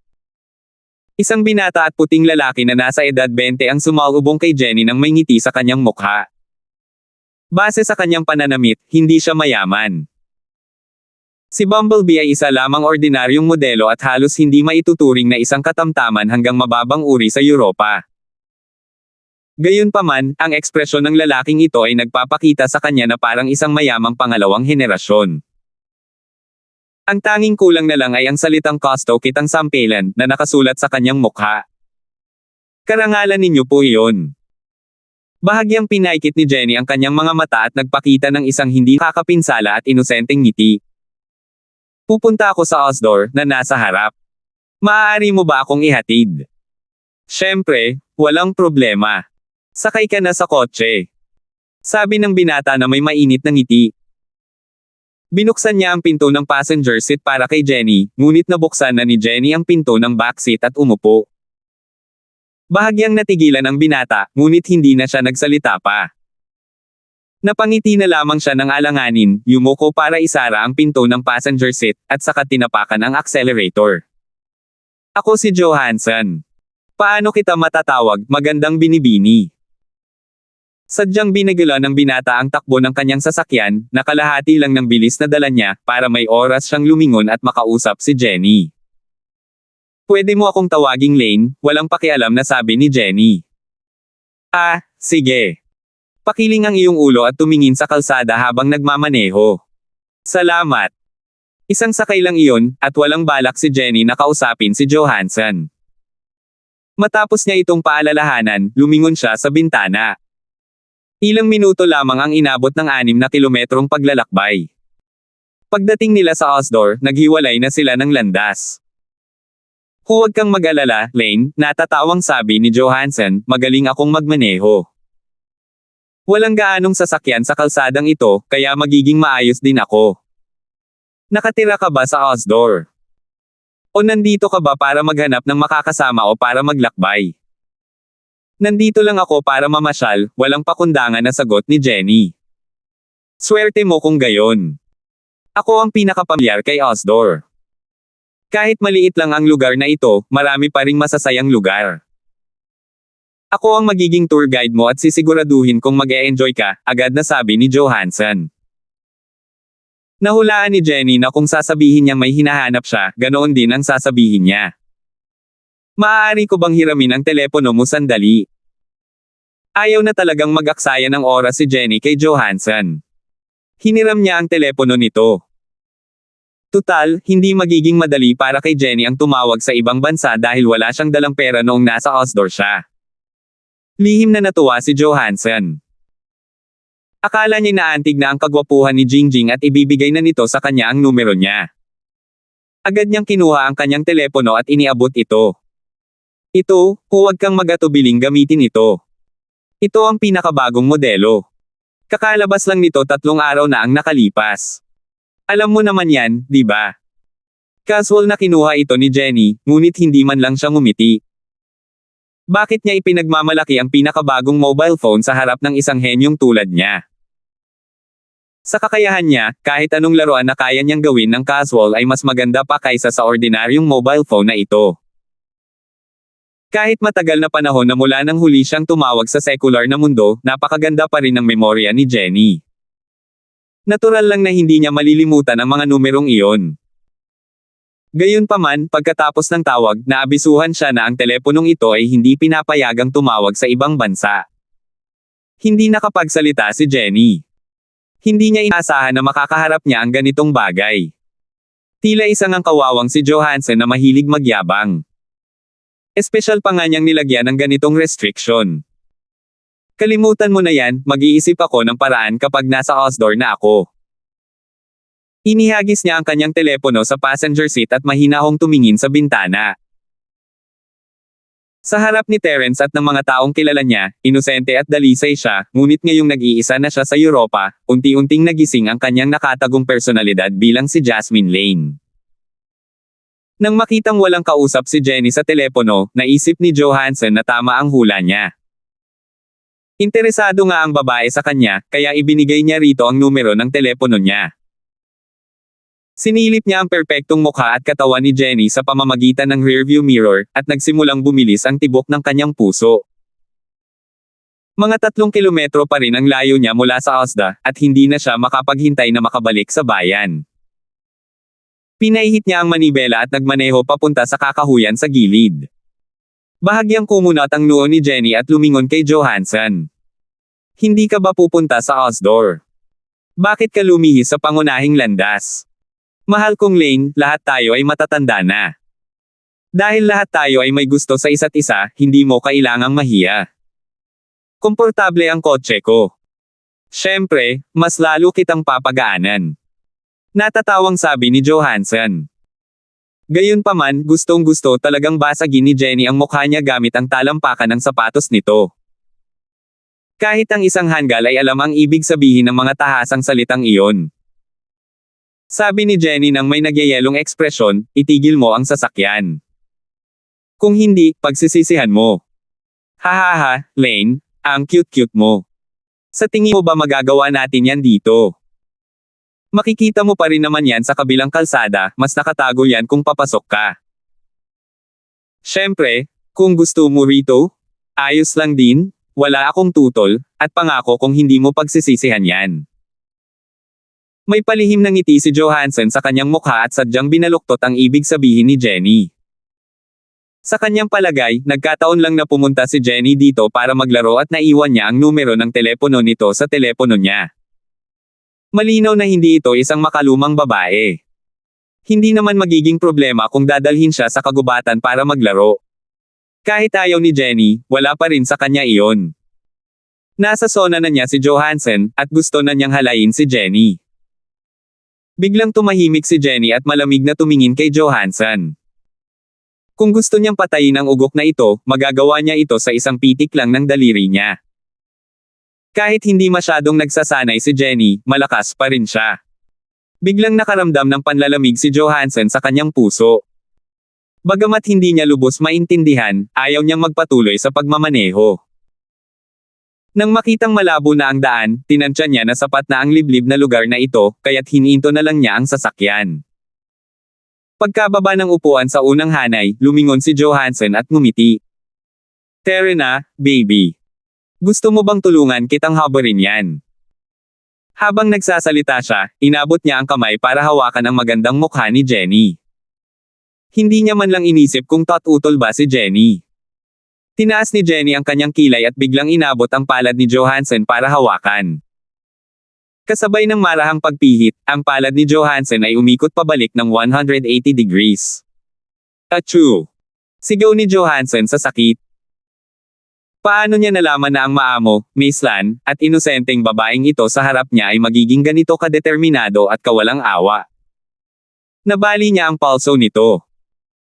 Isang binata at puting lalaki na nasa edad 20 ang sumalubong kay Jenny nang may ngiti sa kanyang mukha. Base sa kanyang pananamit, hindi siya mayaman. Si Bumblebee ay isa lamang ordinaryong modelo at halos hindi maituturing na isang katamtaman hanggang mababang uri sa Europa. Gayunpaman, ang ekspresyon ng lalaking ito ay nagpapakita sa kanya na parang isang mayamang pangalawang henerasyon. Ang tanging kulang na lang ay ang salitang Gusto kitang sampelan na nakasulat sa kanyang mukha. Karangalan ninyo po iyon. Bahagyang pinaikit ni Jenny ang kanyang mga mata at nagpakita ng isang hindi kakapinsala at inosenteng ngiti. Pupunta ako sa Osdor, na nasa harap. Maaari mo ba akong ihatid? Siyempre, walang problema. Sakay ka na sa kotse. Sabi ng binata na may mainit na ngiti. Binuksan niya ang pinto ng passenger seat para kay Jenny, ngunit nabuksan na ni Jenny ang pinto ng backseat at umupo. Bahagyang natigilan ang binata, ngunit hindi na siya nagsalita pa. Napangiti na lamang siya ng alanganin, yumuko para isara ang pinto ng passenger seat, at saka tinapakan ang accelerator. Ako si Johansson. Paano kita matatawag, magandang binibini? Sadyang binigala ng binata ang takbo ng kanyang sasakyan, na kalahati lang ng bilis na dala niya, para may oras siyang lumingon at makausap si Jenny. Pwede mo akong tawaging Lane, walang pakialam na sabi ni Jenny. Ah, sige. Pakiling ang iyong ulo at tumingin sa kalsada habang nagmamaneho. Salamat. Isang sakay lang iyon, at walang balak si Jenny na kausapin si Johansson. Matapos niya itong paalalahanan, lumingon siya sa bintana. Ilang minuto lamang ang inabot ng 6 na kilometrong paglalakbay. Pagdating nila sa Osdor, naghiwalay na sila ng landas. Huwag kang mag-alala, Lane, natatawang sabi ni Johansson, magaling akong magmaneho. Walang gaanong sasakyan sa kalsadang ito, kaya magiging maayos din ako. Nakatira ka ba sa Osdor? O nandito ka ba para maghanap ng makakasama o para maglakbay? Nandito lang ako para mamasyal, walang pakundangan na sagot ni Jenny. Swerte mo kung gayon. Ako ang pinakapamilyar kay Osdor. Kahit maliit lang ang lugar na ito, marami pa ring masasayang lugar. Ako ang magiging tour guide mo at sisiguraduhin kung mag-e-enjoy ka, agad na sabi ni Johansson. Nahulaan ni Jenny na kung sasabihin niyang may hinahanap siya, ganoon din ang sasabihin niya. Maaari ko bang hiramin ang telepono mo sandali? Ayaw na talagang mag-aksaya ng oras si Jenny kay Johansson. Hiniram niya ang telepono nito. Tutal, hindi magiging madali para kay Jenny ang tumawag sa ibang bansa dahil wala siyang dalang pera noong nasa Osdor siya. Lihim na natuwa si Johansson. Akala niya naantig na ang kagwapuhan ni Jingjing at ibibigay na nito sa kanya ang numero niya. Agad niyang kinuha ang kanyang telepono at iniabot ito. Ito, huwag kang mag-atubiling gamitin ito. Ito ang pinakabagong modelo. Kakalabas lang nito 3 araw na ang nakalipas. Alam mo naman yan, di ba? Casual na kinuha ito ni Jenny, ngunit hindi man lang siya ngumiti. Bakit niya ipinagmamalaki ang pinakabagong mobile phone sa harap ng isang henyong tulad niya? Sa kakayahan niya, kahit anong laruan na kaya niyang gawin ng casual ay mas maganda pa kaysa sa ordinaryong mobile phone na ito. Kahit matagal na panahon na mula nang huli siyang tumawag sa sekular na mundo, napakaganda pa rin ang memorya ni Jenny. Natural lang na hindi niya malilimutan ang mga numerong iyon. Gayunpaman, pagkatapos ng tawag, naabisuhan siya na ang teleponong ito ay hindi pinapayagang tumawag sa ibang bansa. Hindi nakapagsalita si Jenny. Hindi niya inaasahan na makakaharap niya ang ganitong bagay. Tila isang ang kawawang si Johansson na mahilig magyabang. Espesyal pa nga niyang nilagyan ng ganitong restriction. Kalimutan mo na yan, mag-iisip ako ng paraan kapag nasa Osdor na ako. Inihagis niya ang kanyang telepono sa passenger seat at mahinahong tumingin sa bintana. Sa harap ni Terence at ng mga taong kilala niya, inosente at dalisay siya, ngunit ngayong nag-iisa na siya sa Europa, unti-unting nagising ang kanyang nakatagong personalidad bilang si Jasmine Lane. Nang makitang walang kausap si Jenny sa telepono, naisip ni Johansson na tama ang hula niya. Interesado nga ang babae sa kanya, kaya ibinigay niya rito ang numero ng telepono niya. Sinilip niya ang perpektong mukha at katawan ni Jenny sa pamamagitan ng rearview mirror, at nagsimulang bumilis ang tibok ng kanyang puso. Mga 3 kilometro pa rin ang layo niya mula sa Osda, at hindi na siya makapaghintay na makabalik sa bayan. Pinahihit niya ang manibela at nagmaneho papunta sa kakahuyan sa gilid. Bahagyang kumunat ang noo ni Jenny at lumingon kay Johansson. Hindi ka ba pupunta sa outdoor? Bakit ka lumihis sa pangunahing landas? Mahal kong Lane, lahat tayo ay matatanda na. Dahil lahat tayo ay may gusto sa isa't isa, hindi mo kailangang mahiya. Komportable ang kotse ko. Siyempre, mas lalo kitang papagaanan. Natatawang sabi ni Johansson. Gayunpaman, gustong-gusto talagang basagin ni Jenny ang mukha niya gamit ang talampakan ng sapatos nito. Kahit ang isang hanggal ay alam ang ibig sabihin ng mga tahasang salitang iyon. Sabi ni Jenny nang may nagyayelong ekspresyon, itigil mo ang sasakyan. Kung hindi, pagsisisihan mo. Hahaha, Lane, ang cute-cute mo. Sa tingin mo ba magagawa natin yan dito? Makikita mo pa rin naman yan sa kabilang kalsada, mas nakatago yan kung papasok ka. Siyempre, kung gusto mo rito, ayos lang din. Wala akong tutol, at pangako kung hindi mo pagsisisihan yan. May palihim ng ngiti si Johansson sa kanyang mukha at sadyang binaluktot ang ibig sabihin ni Jenny. Sa kanyang palagay, nagkataon lang na pumunta si Jenny dito para maglaro at naiwan niya ang numero ng telepono nito sa telepono niya. Malinaw na hindi ito isang makalumang babae. Hindi naman magiging problema kung dadalhin siya sa kagubatan para maglaro. Kahit ayaw ni Jenny, wala pa rin sa kanya iyon. Nasa sona na niya si Johansson, at gusto na niyang halayin si Jenny. Biglang tumahimik si Jenny at malamig na tumingin kay Johansson. Kung gusto niyang patayin ang ugok na ito, magagawa niya ito sa isang pitik lang ng daliri niya. Kahit hindi masyadong nagsasanay si Jenny, malakas pa rin siya. Biglang nakaramdam ng panlalamig si Johansson sa kanyang puso. Bagamat hindi niya lubos maintindihan, ayaw niyang magpatuloy sa pagmamaneho. Nang makitang malabo na ang daan, tinansya niya na sapat na ang liblib na lugar na ito, kaya't hininto na lang niya ang sasakyan. Pagkababa ng upuan sa unang hanay, lumingon si Johansson at ngumiti. Terena, baby. Gusto mo bang tulungan kitang habarin yan? Habang nagsasalita siya, inabot niya ang kamay para hawakan ang magandang mukha ni Jenny. Hindi niya man lang inisip kung tatutol ba si Jenny. Tinaas ni Jenny ang kanyang kilay at biglang inabot ang palad ni Johansson para hawakan. Kasabay ng marahang pagpihit, ang palad ni Johansson ay umikot pabalik ng 180 degrees. Achoo! Sigaw ni Johansson sa sakit. Paano niya nalaman na ang maamo, Miss Lan, at inosenteng babaeng ito sa harap niya ay magiging ganito kadeterminado at kawalang awa? Nabali niya ang palso nito.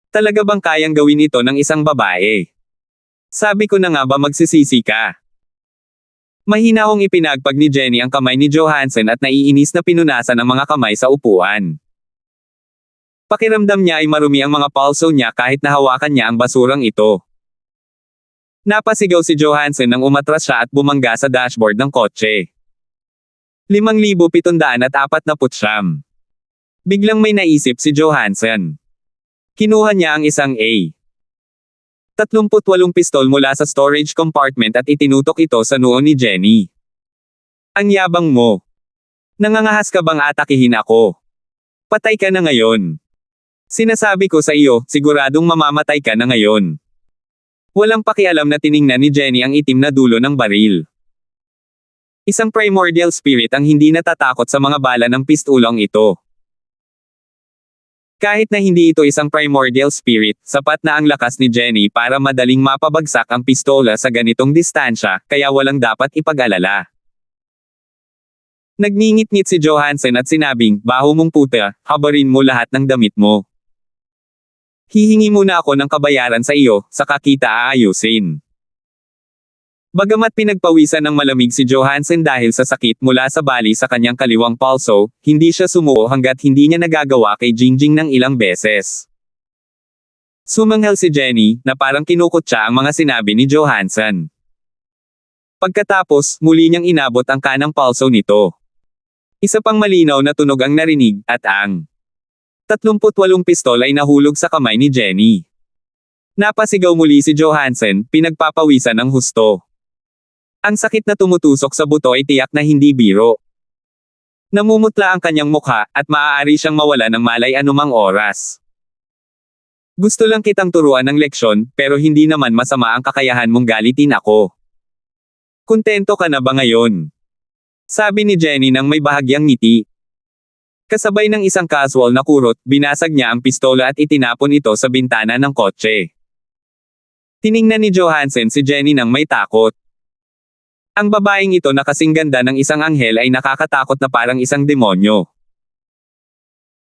Talaga bang kayang gawin ito ng isang babae? Sabi ko na nga ba magsisisi ka? Mahinahong ipinagpag ni Jenny ang kamay ni Johansson at naiinis na pinunasan ang mga kamay sa upuan. Pakiramdam niya ay marumi ang mga palso niya kahit nahawakan niya ang basurang ito. Napasigaw si Johansson nang umatras siya at bumangga sa dashboard ng kotse. 5,749. Biglang may naisip si Johansson. Kinuha niya ang isang A38 pistol mula sa storage compartment at itinutok ito sa noo ni Jenny. Ang yabang mo. Nangangahas ka bang atakihin ako? Patay ka na ngayon. Sinasabi ko sa iyo, siguradong mamamatay ka na ngayon. Walang pakialam na tiningnan ni Jenny ang itim na dulo ng baril. Isang primordial spirit ang hindi natatakot sa mga bala ng pistolong ito. Kahit na hindi ito isang primordial spirit, sapat na ang lakas ni Jenny para madaling mapabagsak ang pistola sa ganitong distansya, kaya walang dapat ipag-alala. Nagngingit-ngit si Johansson at sinabing, baho mong puta, habarin mo lahat ng damit mo. Hihingi muna ako ng kabayaran sa iyo, saka kita aayusin. Bagamat pinagpawisan ng malamig si Johansson dahil sa sakit mula sa bali sa kanyang kaliwang palso, hindi siya sumuo hanggat hindi niya nagagawa kay Jingjing ng ilang beses. Sumanghal si Jenny, na parang kinukutya ang mga sinabi ni Johansson. Pagkatapos, muli niyang inabot ang kanang palso nito. Isa pang malinaw na tunog ang narinig, at ang 38 pistol ay nahulog sa kamay ni Jenny. Napasigaw muli si Johansson, pinagpapawisan ng husto. Ang sakit na tumutusok sa buto ay tiyak na hindi biro. Namumutla ang kanyang mukha, at maaari siyang mawala ng malay anumang oras. Gusto lang kitang turuan ng leksyon, pero hindi naman masama ang kakayahan mong galitin ako. Kontento ka na ba ngayon? Sabi ni Jenny nang may bahagyang ngiti. Kasabay ng isang casual na kurot, binasag niya ang pistola at itinapon ito sa bintana ng kotse. Tiningnan ni Johansson si Jenny nang may takot. Ang babaeng ito na kasing ganda ng isang anghel ay nakakatakot na parang isang demonyo.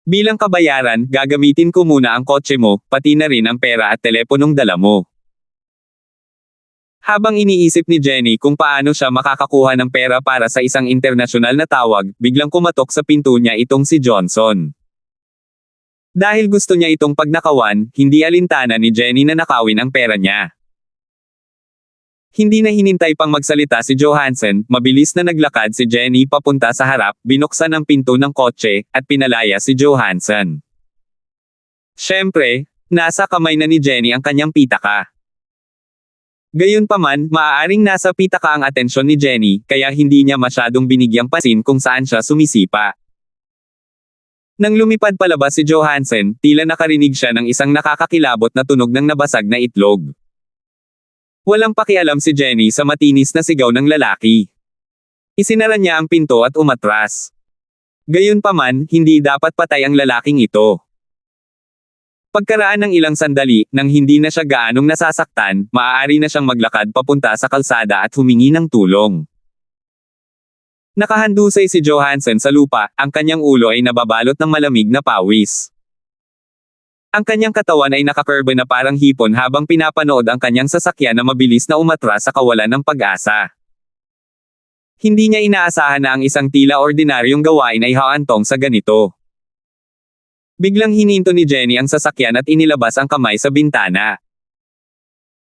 Bilang kabayaran, gagamitin ko muna ang kotse mo, pati na rin ang pera at teleponong dala mo. Habang iniisip ni Jenny kung paano siya makakakuha ng pera para sa isang internasyonal na tawag, biglang kumatok sa pinto niya itong si Johnson. Dahil gusto niya itong pagnakawan, hindi alintana ni Jenny na nakawin ang pera niya. Hindi na hinintay pang magsalita si Johansson, mabilis na naglakad si Jenny papunta sa harap, binuksan ang pinto ng kotse, at pinalaya si Johansson. Siyempre, nasa kamay na ni Jenny ang kanyang pitaka. Gayunpaman, maaaring nasa pitaka ang atensyon ni Jenny, kaya hindi niya masyadong binigyang pansin kung saan siya sumisipa. Nang lumipad palabas si Johansson, tila nakarinig siya ng isang nakakakilabot na tunog ng nabasag na itlog. Walang pakialam si Jenny sa matinis na sigaw ng lalaki. Isinara niya ang pinto at umatras. Gayunpaman, hindi dapat patay ang lalaking ito. Pagkaraan ng ilang sandali, nang hindi na siya gaanong nasasaktan, maaari na siyang maglakad papunta sa kalsada at humingi ng tulong. Nakahandusay si Johansson sa lupa, ang kanyang ulo ay nababalot ng malamig na pawis. Ang kanyang katawan ay nakakurba na parang hipon habang pinapanood ang kanyang sasakyan na mabilis na umatras sa kawalan ng pag-asa. Hindi niya inaasahan na ang isang tila ordinaryong gawain ay haantong sa ganito. Biglang hininto ni Jenny ang sasakyan at inilabas ang kamay sa bintana.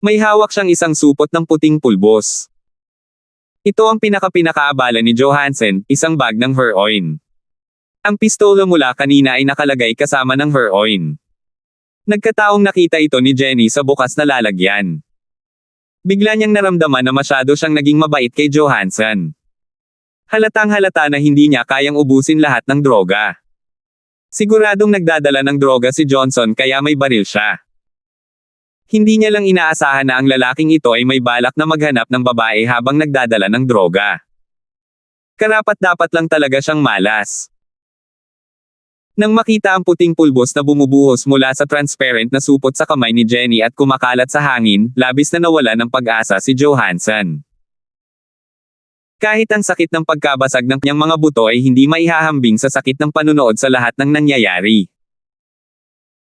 May hawak siyang isang supot ng puting pulbos. Ito ang pinakaabala ni Johansson, isang bag ng heroin. Ang pistola mula kanina ay nakalagay kasama ng heroin. Nagkataong nakita ito ni Jenny sa bukas na lalagyan. Bigla niyang naramdaman na masyado siyang naging mabait kay Johansson. Halatang halata na hindi niya kayang ubusin lahat ng droga. Siguradong nagdadala ng droga si Johnson kaya may baril siya. Hindi niya lang inaasahan na ang lalaking ito ay may balak na maghanap ng babae habang nagdadala ng droga. Karapat-dapat lang talaga siyang malas. Nang makita ang puting pulbos na bumubuhos mula sa transparent na supot sa kamay ni Jenny at kumakalat sa hangin, labis na nawala ng pag-asa si Johansson. Kahit ang sakit ng pagkabasag ng kanyang mga buto ay hindi maihahambing sa sakit ng panunood sa lahat ng nangyayari.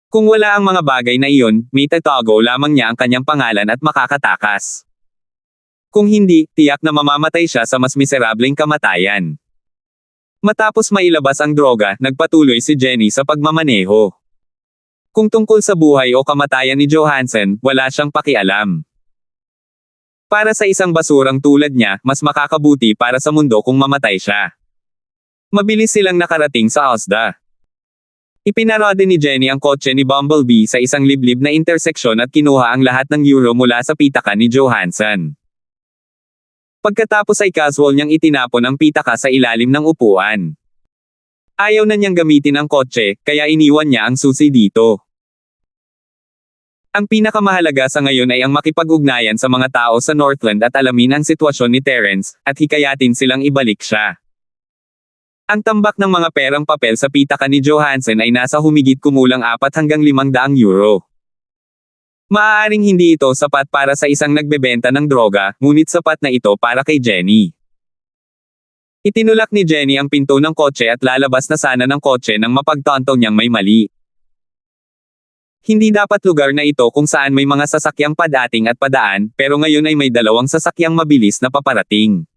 Kung wala ang mga bagay na iyon, may tatago lamang niya ang kanyang pangalan at makakatakas. Kung hindi, tiyak na mamamatay siya sa mas miserableng kamatayan. Matapos mailabas ang droga, nagpatuloy si Jenny sa pagmamaneho. Kung tungkol sa buhay o kamatayan ni Johansson, wala siyang pakialam. Para sa isang basurang tulad niya, mas makakabuti para sa mundo kung mamatay siya. Mabilis silang nakarating sa Asda. Ipinarode ni Jenny ang kotse ni Bumblebee sa isang liblib na interseksyon at kinuha ang lahat ng euro mula sa pitaka ni Johansson. Pagkatapos ay casual niyang itinapon ang pitaka sa ilalim ng upuan. Ayaw na niyang gamitin ang kotse, kaya iniwan niya ang susi dito. Ang pinakamahalaga sa ngayon ay ang makipag-ugnayan sa mga tao sa Northland at alamin ang sitwasyon ni Terence, at hikayatin silang ibalik siya. Ang tambak ng mga perang papel sa pitaka ni Johansson ay nasa humigit kumulang 4 hanggang 500 euro. Maaaring hindi ito sapat para sa isang nagbebenta ng droga, ngunit sapat na ito para kay Jenny. Itinulak ni Jenny ang pinto ng kotse at lalabas na sana ng kotse nang mapagtanto niyang may mali. Hindi dapat lugar na ito kung saan may mga sasakyang padating at padaan, pero ngayon ay may 2 sasakyang mabilis na paparating.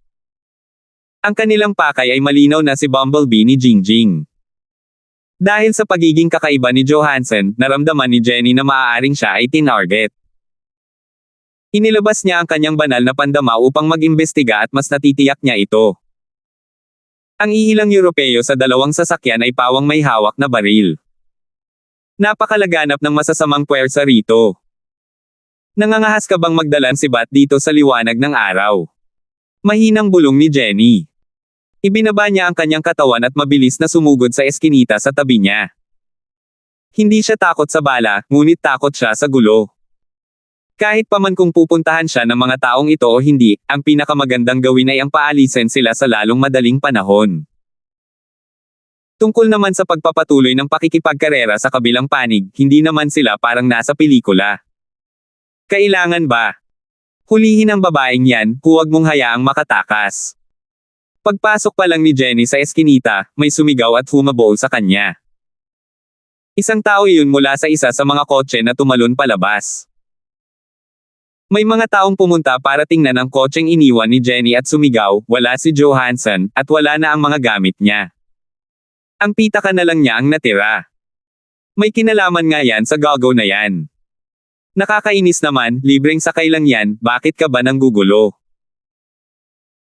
Ang kanilang pakay ay malinaw na si Bumblebee ni Jingjing. Dahil sa pagiging kakaiba ni Johansson, naramdaman ni Jenny na maaaring siya ay tinarget. Inilabas niya ang kanyang banal na pandama upang mag-imbestiga at mas natitiyak niya ito. Ang ihilang Europeo sa 2 sasakyan ay pawang may hawak na baril. Napakalaganap ng masasamang puwersa rito. Nangangahas ka bang magdalan si Bat dito sa liwanag ng araw? Mahinang bulong ni Jenny. Ibinaba niya ang kanyang katawan at mabilis na sumugod sa eskinita sa tabi niya. Hindi siya takot sa bala, ngunit takot siya sa gulo. Kahit pa man kung pupuntahan siya ng mga taong ito o hindi, ang pinakamagandang gawin ay ang paalisin sila sa lalong madaling panahon. Tungkol naman sa pagpapatuloy ng pakikipagkarera sa kabilang panig, hindi naman sila parang nasa pelikula. Kailangan ba? Hulihin ang babaeng yan, huwag mong hayaang makatakas. Pagpasok pa lang ni Jenny sa eskinita, may sumigaw at humabol sa kanya. Isang tao iyon mula sa isa sa mga kotse na tumalon palabas. May mga taong pumunta para tingnan ang kotseng iniwan ni Jenny at sumigaw, wala si Johansson, at wala na ang mga gamit niya. Ang pitaka na lang niya ang natira. May kinalaman nga yan sa gago na yan. Nakakainis naman, libreng sakay lang yan, bakit ka ba nanggugulo?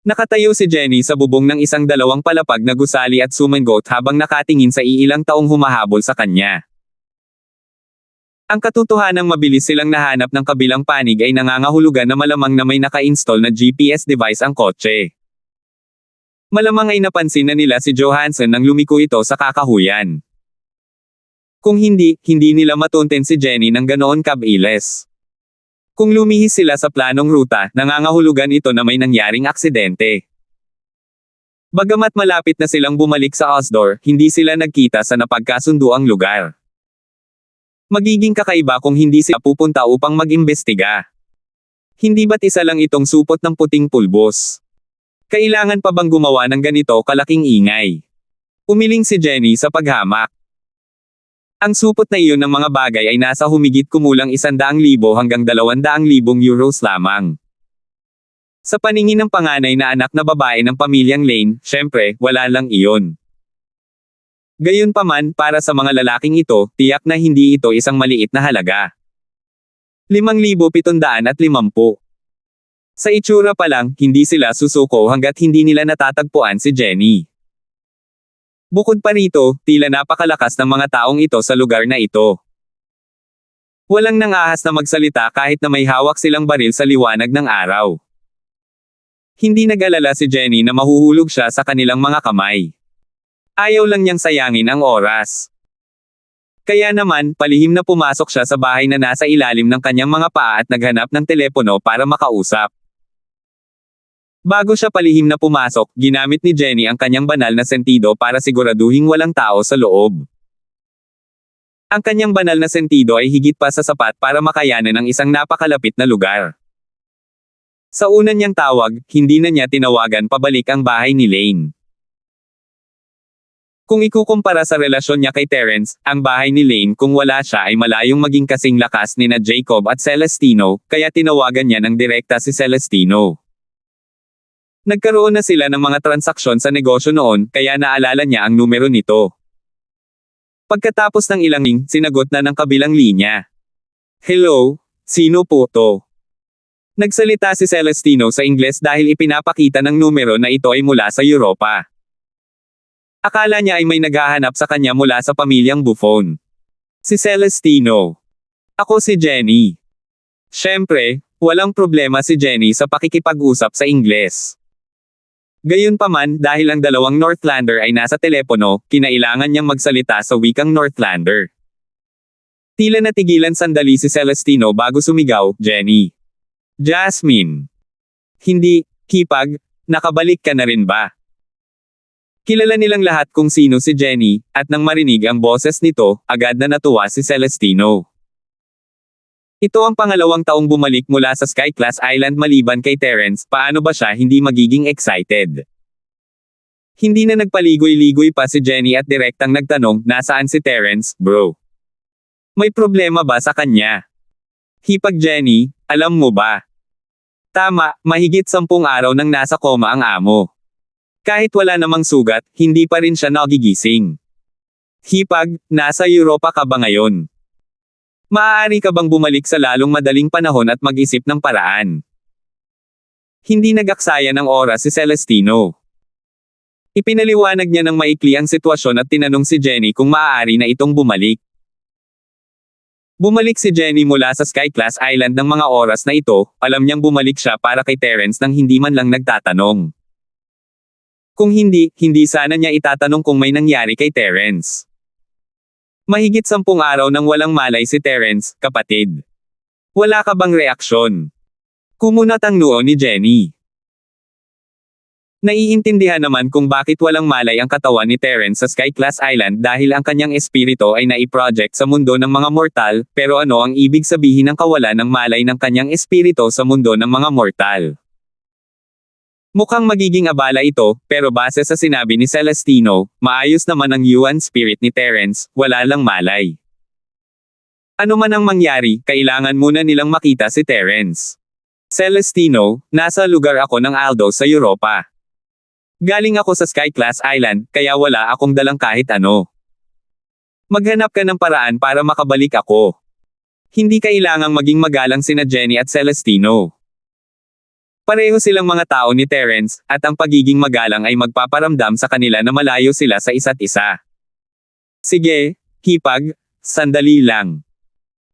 Nakatayo si Jenny sa bubong ng isang dalawang palapag na gusali at sumangot habang nakatingin sa iilang taong humahabol sa kanya. Ang katotohanang mabilis silang nahanap ng kabilang panig ay nangangahulugan na malamang na may naka-install na GPS device ang kotse. Malamang ay napansin na nila si Johansson nang lumiko ito sa kakahuyan. Kung hindi, hindi nila matunten si Jenny ng ganoon kabilis. Kung lumihis sila sa planong ruta, nangangahulugan ito na may nangyaring aksidente. Bagamat malapit na silang bumalik sa Osdor, hindi sila nagkita sa napagkasunduang lugar. Magiging kakaiba kung hindi sila pupunta upang mag-imbestiga. Hindi ba't isa lang itong supot ng puting pulbos? Kailangan pa bang gumawa ng ganito kalaking ingay? Umiling si Jenny sa paghamak. Ang supot na iyon ng mga bagay ay nasa humigit kumulang 100,000 hanggang 200,000 euros lamang. Sa paningin ng panganay na anak na babae ng pamilyang Lane, syempre, wala lang iyon. Gayunpaman, para sa mga lalaking ito, tiyak na hindi ito isang maliit na halaga. 5,750. Sa itsura pa lang, hindi sila susuko hanggat hindi nila natatagpuan si Jenny. Bukod pa rito, tila napakalakas ng mga taong ito sa lugar na ito. Walang nang-ahas na magsalita kahit na may hawak silang baril sa liwanag ng araw. Hindi nag-alala si Jenny na mahuhulog siya sa kanilang mga kamay. Ayaw lang niyang sayangin ang oras. Kaya naman, palihim na pumasok siya sa bahay na nasa ilalim ng kanyang mga paa at naghanap ng telepono para makausap. Bago siya palihim na pumasok, ginamit ni Jenny ang kanyang banal na sentido para siguraduhing walang tao sa loob. Ang kanyang banal na sentido ay higit pa sa sapat para makayanan ang isang napakalapit na lugar. Sa una niyang tawag, hindi na niya tinawagan pabalik ang bahay ni Lane. Kung ikukumpara sa relasyon niya kay Terence, ang bahay ni Lane kung wala siya ay malayong maging kasing lakas ni na Jacob at Celestino, kaya tinawagan niya ng direkta si Celestino. Nagkaroon na sila ng mga transaksyon sa negosyo noon, kaya naalala niya ang numero nito. Pagkatapos ng ilang sinagot na ng kabilang linya. Hello, sino po to? Nagsalita si Celestino sa Ingles dahil ipinapakita ng numero na ito ay mula sa Europa. Akala niya ay may naghahanap sa kanya mula sa pamilyang Buffon. Si Celestino. Ako si Jenny. Siyempre, walang problema si Jenny sa pakikipag-usap sa Ingles. Gayunpaman, dahil ang dalawang Northlander ay nasa telepono, kinailangan niyang magsalita sa wikang Northlander. Tila natigilan sandali si Celestino bago sumigaw, Jenny. Jasmine. Hindi, Kipag, nakabalik ka na rin ba? Kilala nilang lahat kung sino si Jenny, at nang marinig ang boses nito, agad na natuwa si Celestino. Ito ang pangalawang taong bumalik mula sa Sky-class Island maliban kay Terence, paano ba siya hindi magiging excited? Hindi na nagpaligoy-ligoy pa si Jenny at direktang nagtanong, nasaan si Terence, bro? May problema ba sa kanya? Hipag Jenny, alam mo ba? Tama, mahigit 10 araw nang nasa koma ang amo. Kahit wala namang sugat, hindi pa rin siya nagigising. Hipag, nasa Europa ka ba ngayon? Maaari ka bang bumalik sa lalong madaling panahon at mag-isip ng paraan? Hindi nag-aksaya ng oras si Celestino. Ipinaliwanag niya ng maikli ang sitwasyon at tinanong si Jenny kung maaari na itong bumalik. Bumalik si Jenny mula sa Sky-class Island ng mga oras na ito, alam niyang bumalik siya para kay Terence nang hindi man lang nagtatanong. Kung hindi, hindi sana niya itatanong kung may nangyari kay Terence. Mahigit 10 araw nang walang malay si Terence, kapatid. Wala ka bang reaksyon? Kumunat ang noo ni Jenny. Naiintindihan naman kung bakit walang malay ang katawan ni Terence sa Sky-class island dahil ang kanyang espiritu ay naiproject sa mundo ng mga mortal, pero ano ang ibig sabihin ng kawalan ng malay ng kanyang espiritu sa mundo ng mga mortal? Mukhang magiging abala ito, pero base sa sinabi ni Celestino, maayos naman ang yuan spirit ni Terence, wala lang malay. Ano man ang mangyari, kailangan muna nilang makita si Terence. Celestino, nasa lugar ako ng Aldo sa Europa. Galing ako sa Sky-class island, kaya wala akong dalang kahit ano. Maghanap ka ng paraan para makabalik ako. Hindi kailangang maging magalang sina Jenny at Celestino. Pareho silang mga tao ni Terence, at ang pagiging magalang ay magpaparamdam sa kanila na malayo sila sa isa't isa. Sige, hipag, sandali lang.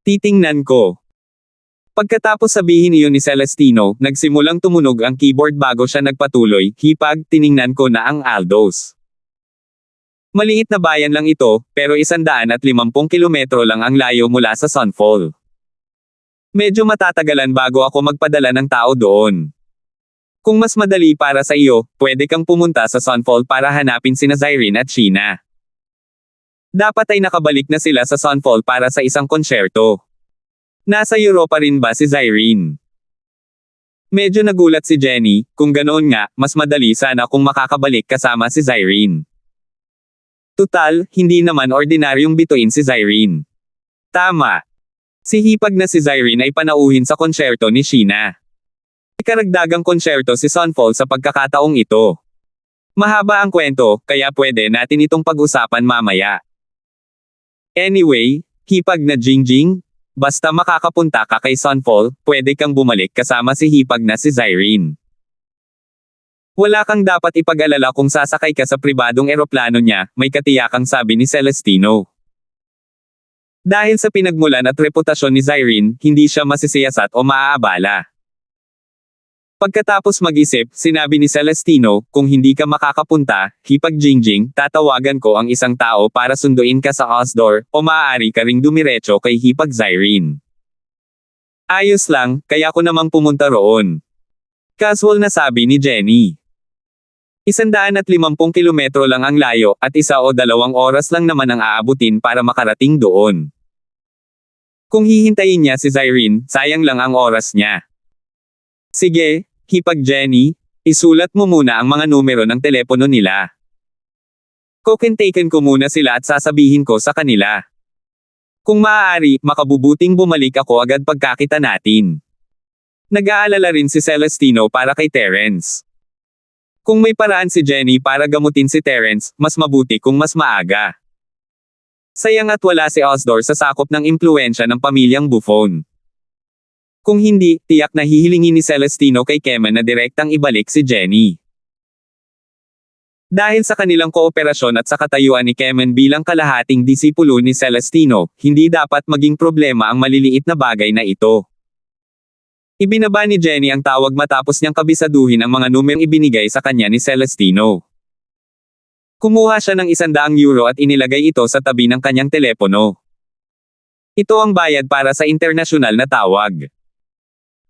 Titingnan ko. Pagkatapos sabihin iyon ni Celestino, nagsimulang tumunog ang keyboard bago siya nagpatuloy, hipag, tiningnan ko na ang Aldos. Maliit na bayan lang ito, pero 150 kilometro lang ang layo mula sa Sunfall. Medyo matatagalan bago ako magpadala ng tao doon. Kung mas madali para sa iyo, pwede kang pumunta sa Sunfall para hanapin sina Zyrene at Sheena. Dapat ay nakabalik na sila sa Sunfall para sa isang konsyerto. Nasa Europa rin ba si Zyrene? Medyo nagulat si Jenny, kung ganoon nga, mas madali sana kung makakabalik kasama si Zyrene. Tutal, hindi naman ordinaryong bituin si Zyrene. Tama. Si hipag na si Zyrene ay panauhin sa konsyerto ni Sheena. Ikaragdagang konsyerto si Sunfall sa pagkakataong ito. Mahaba ang kwento, kaya pwede natin itong pag-usapan mamaya. Anyway, hipag na Jingjing, basta makakapunta ka kay Sunfall, pwede kang bumalik kasama si hipag na si Zyrene. Wala kang dapat ipag-alala kung sasakay ka sa pribadong eroplano niya, may katiyakang sabi ni Celestino. Dahil sa pinagmulan at reputasyon ni Zyrene, hindi siya masisiyasat o maaabala. Pagkatapos mag-isip, sinabi ni Celestino, kung hindi ka makakapunta, hipag Jingjing, tatawagan ko ang isang tao para sunduin ka sa Osdor, o maaari ka ring dumiretso kay hipag Zyrene. Ayos lang, kaya ko namang pumunta roon. Casual na sabi ni Jenny. 150 kilometro lang ang layo, at 1 o 2 oras lang naman ang aabutin para makarating doon. Kung hihintayin niya si Zyrene, sayang lang ang oras niya. Sige, hipag Jenny, isulat mo muna ang mga numero ng telepono nila. Kokentaken ko muna sila at sasabihin ko sa kanila. Kung maaari, makabubuting bumalik ako agad pagkakita natin. Nag-aalala rin si Celestino para kay Terence. Kung may paraan si Jenny para gamutin si Terence, mas mabuti kung mas maaga. Sayang at wala si Osdor sa sakop ng impluwensya ng pamilyang Buffon. Kung hindi, tiyak na hihilingin ni Celestino kay Kemen na direktang ibalik si Jenny. Dahil sa kanilang kooperasyon at sa katayuan ni Kemen bilang kalahating disipulo ni Celestino, hindi dapat maging problema ang maliliit na bagay na ito. Ibinaba ni Jenny ang tawag matapos niyang kabisaduhin ang mga numerong ibinigay sa kanya ni Celestino. Kumuha siya ng €100 at inilagay ito sa tabi ng kanyang telepono. Ito ang bayad para sa internasyonal na tawag.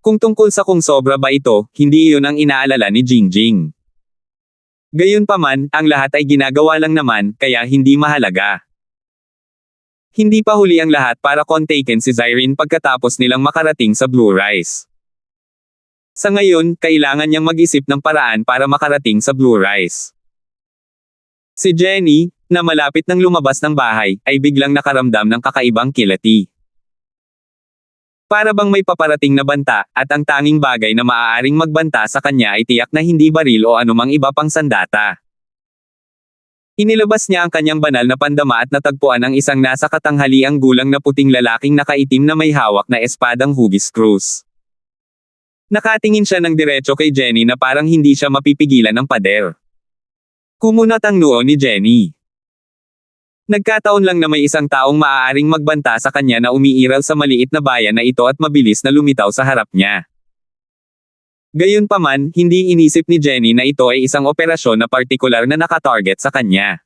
Kung tungkol sa kung sobra ba ito, hindi iyon ang inaalala ni Jingjing. Gayunpaman, ang lahat ay ginagawa lang naman, kaya hindi mahalaga. Hindi pa huli ang lahat para kontaken si Zyrene pagkatapos nilang makarating sa Blue Rise. Sa ngayon, kailangan niyang mag-isip ng paraan para makarating sa Blue Rise. Si Jenny, na malapit nang lumabas ng bahay, ay biglang nakaramdam ng kakaibang kilati. Para bang may paparating na banta, at ang tanging bagay na maaaring magbanta sa kanya ay tiyak na hindi baril o anumang iba pang sandata. Inilabas niya ang kanyang banal na pandama at natagpuan ang isang nasa katanghaliang gulang na puting lalaking nakaitim na may hawak na espadang hugis krus. Nakatingin siya ng diretso kay Jenny na parang hindi siya mapipigilan ng pader. Kumunat ang noo ni Jenny. Nagkataon lang na may isang taong maaaring magbanta sa kanya na umiiral sa maliit na bayan na ito at mabilis na lumitaw sa harap niya. Gayunpaman, hindi inisip ni Jenny na ito ay isang operasyon na partikular na nakatarget sa kanya.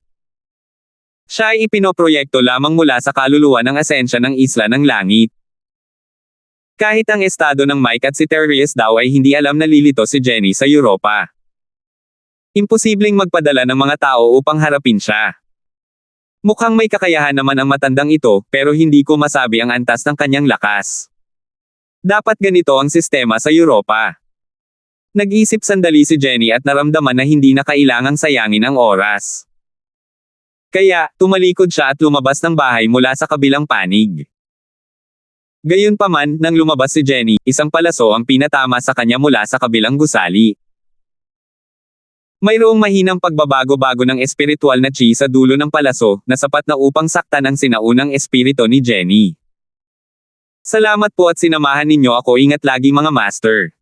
Siya ay ipinoproyekto lamang mula sa kaluluwa ng esensya ng isla ng langit. Kahit ang estado ng Mike at si Therese daw ay hindi alam na lilito si Jenny sa Europa. Imposibleng magpadala ng mga tao upang harapin siya. Mukhang may kakayahan naman ang matandang ito, pero hindi ko masabi ang antas ng kanyang lakas. Dapat ganito ang sistema sa Europa. Nag-isip sandali si Jenny at naramdaman na hindi na kailangang sayangin ang oras. Kaya, tumalikod siya at lumabas ng bahay mula sa kabilang panig. Gayunpaman, nang lumabas si Jenny, isang palaso ang pinatama sa kanya mula sa kabilang gusali. Mayroong mahinang pagbabago-bago ng espiritual na chi sa dulo ng palaso, na sapat na upang saktan ang sinaunang espiritu ni Jenny. Salamat po at sinamahan ninyo ako, ingat lagi mga master.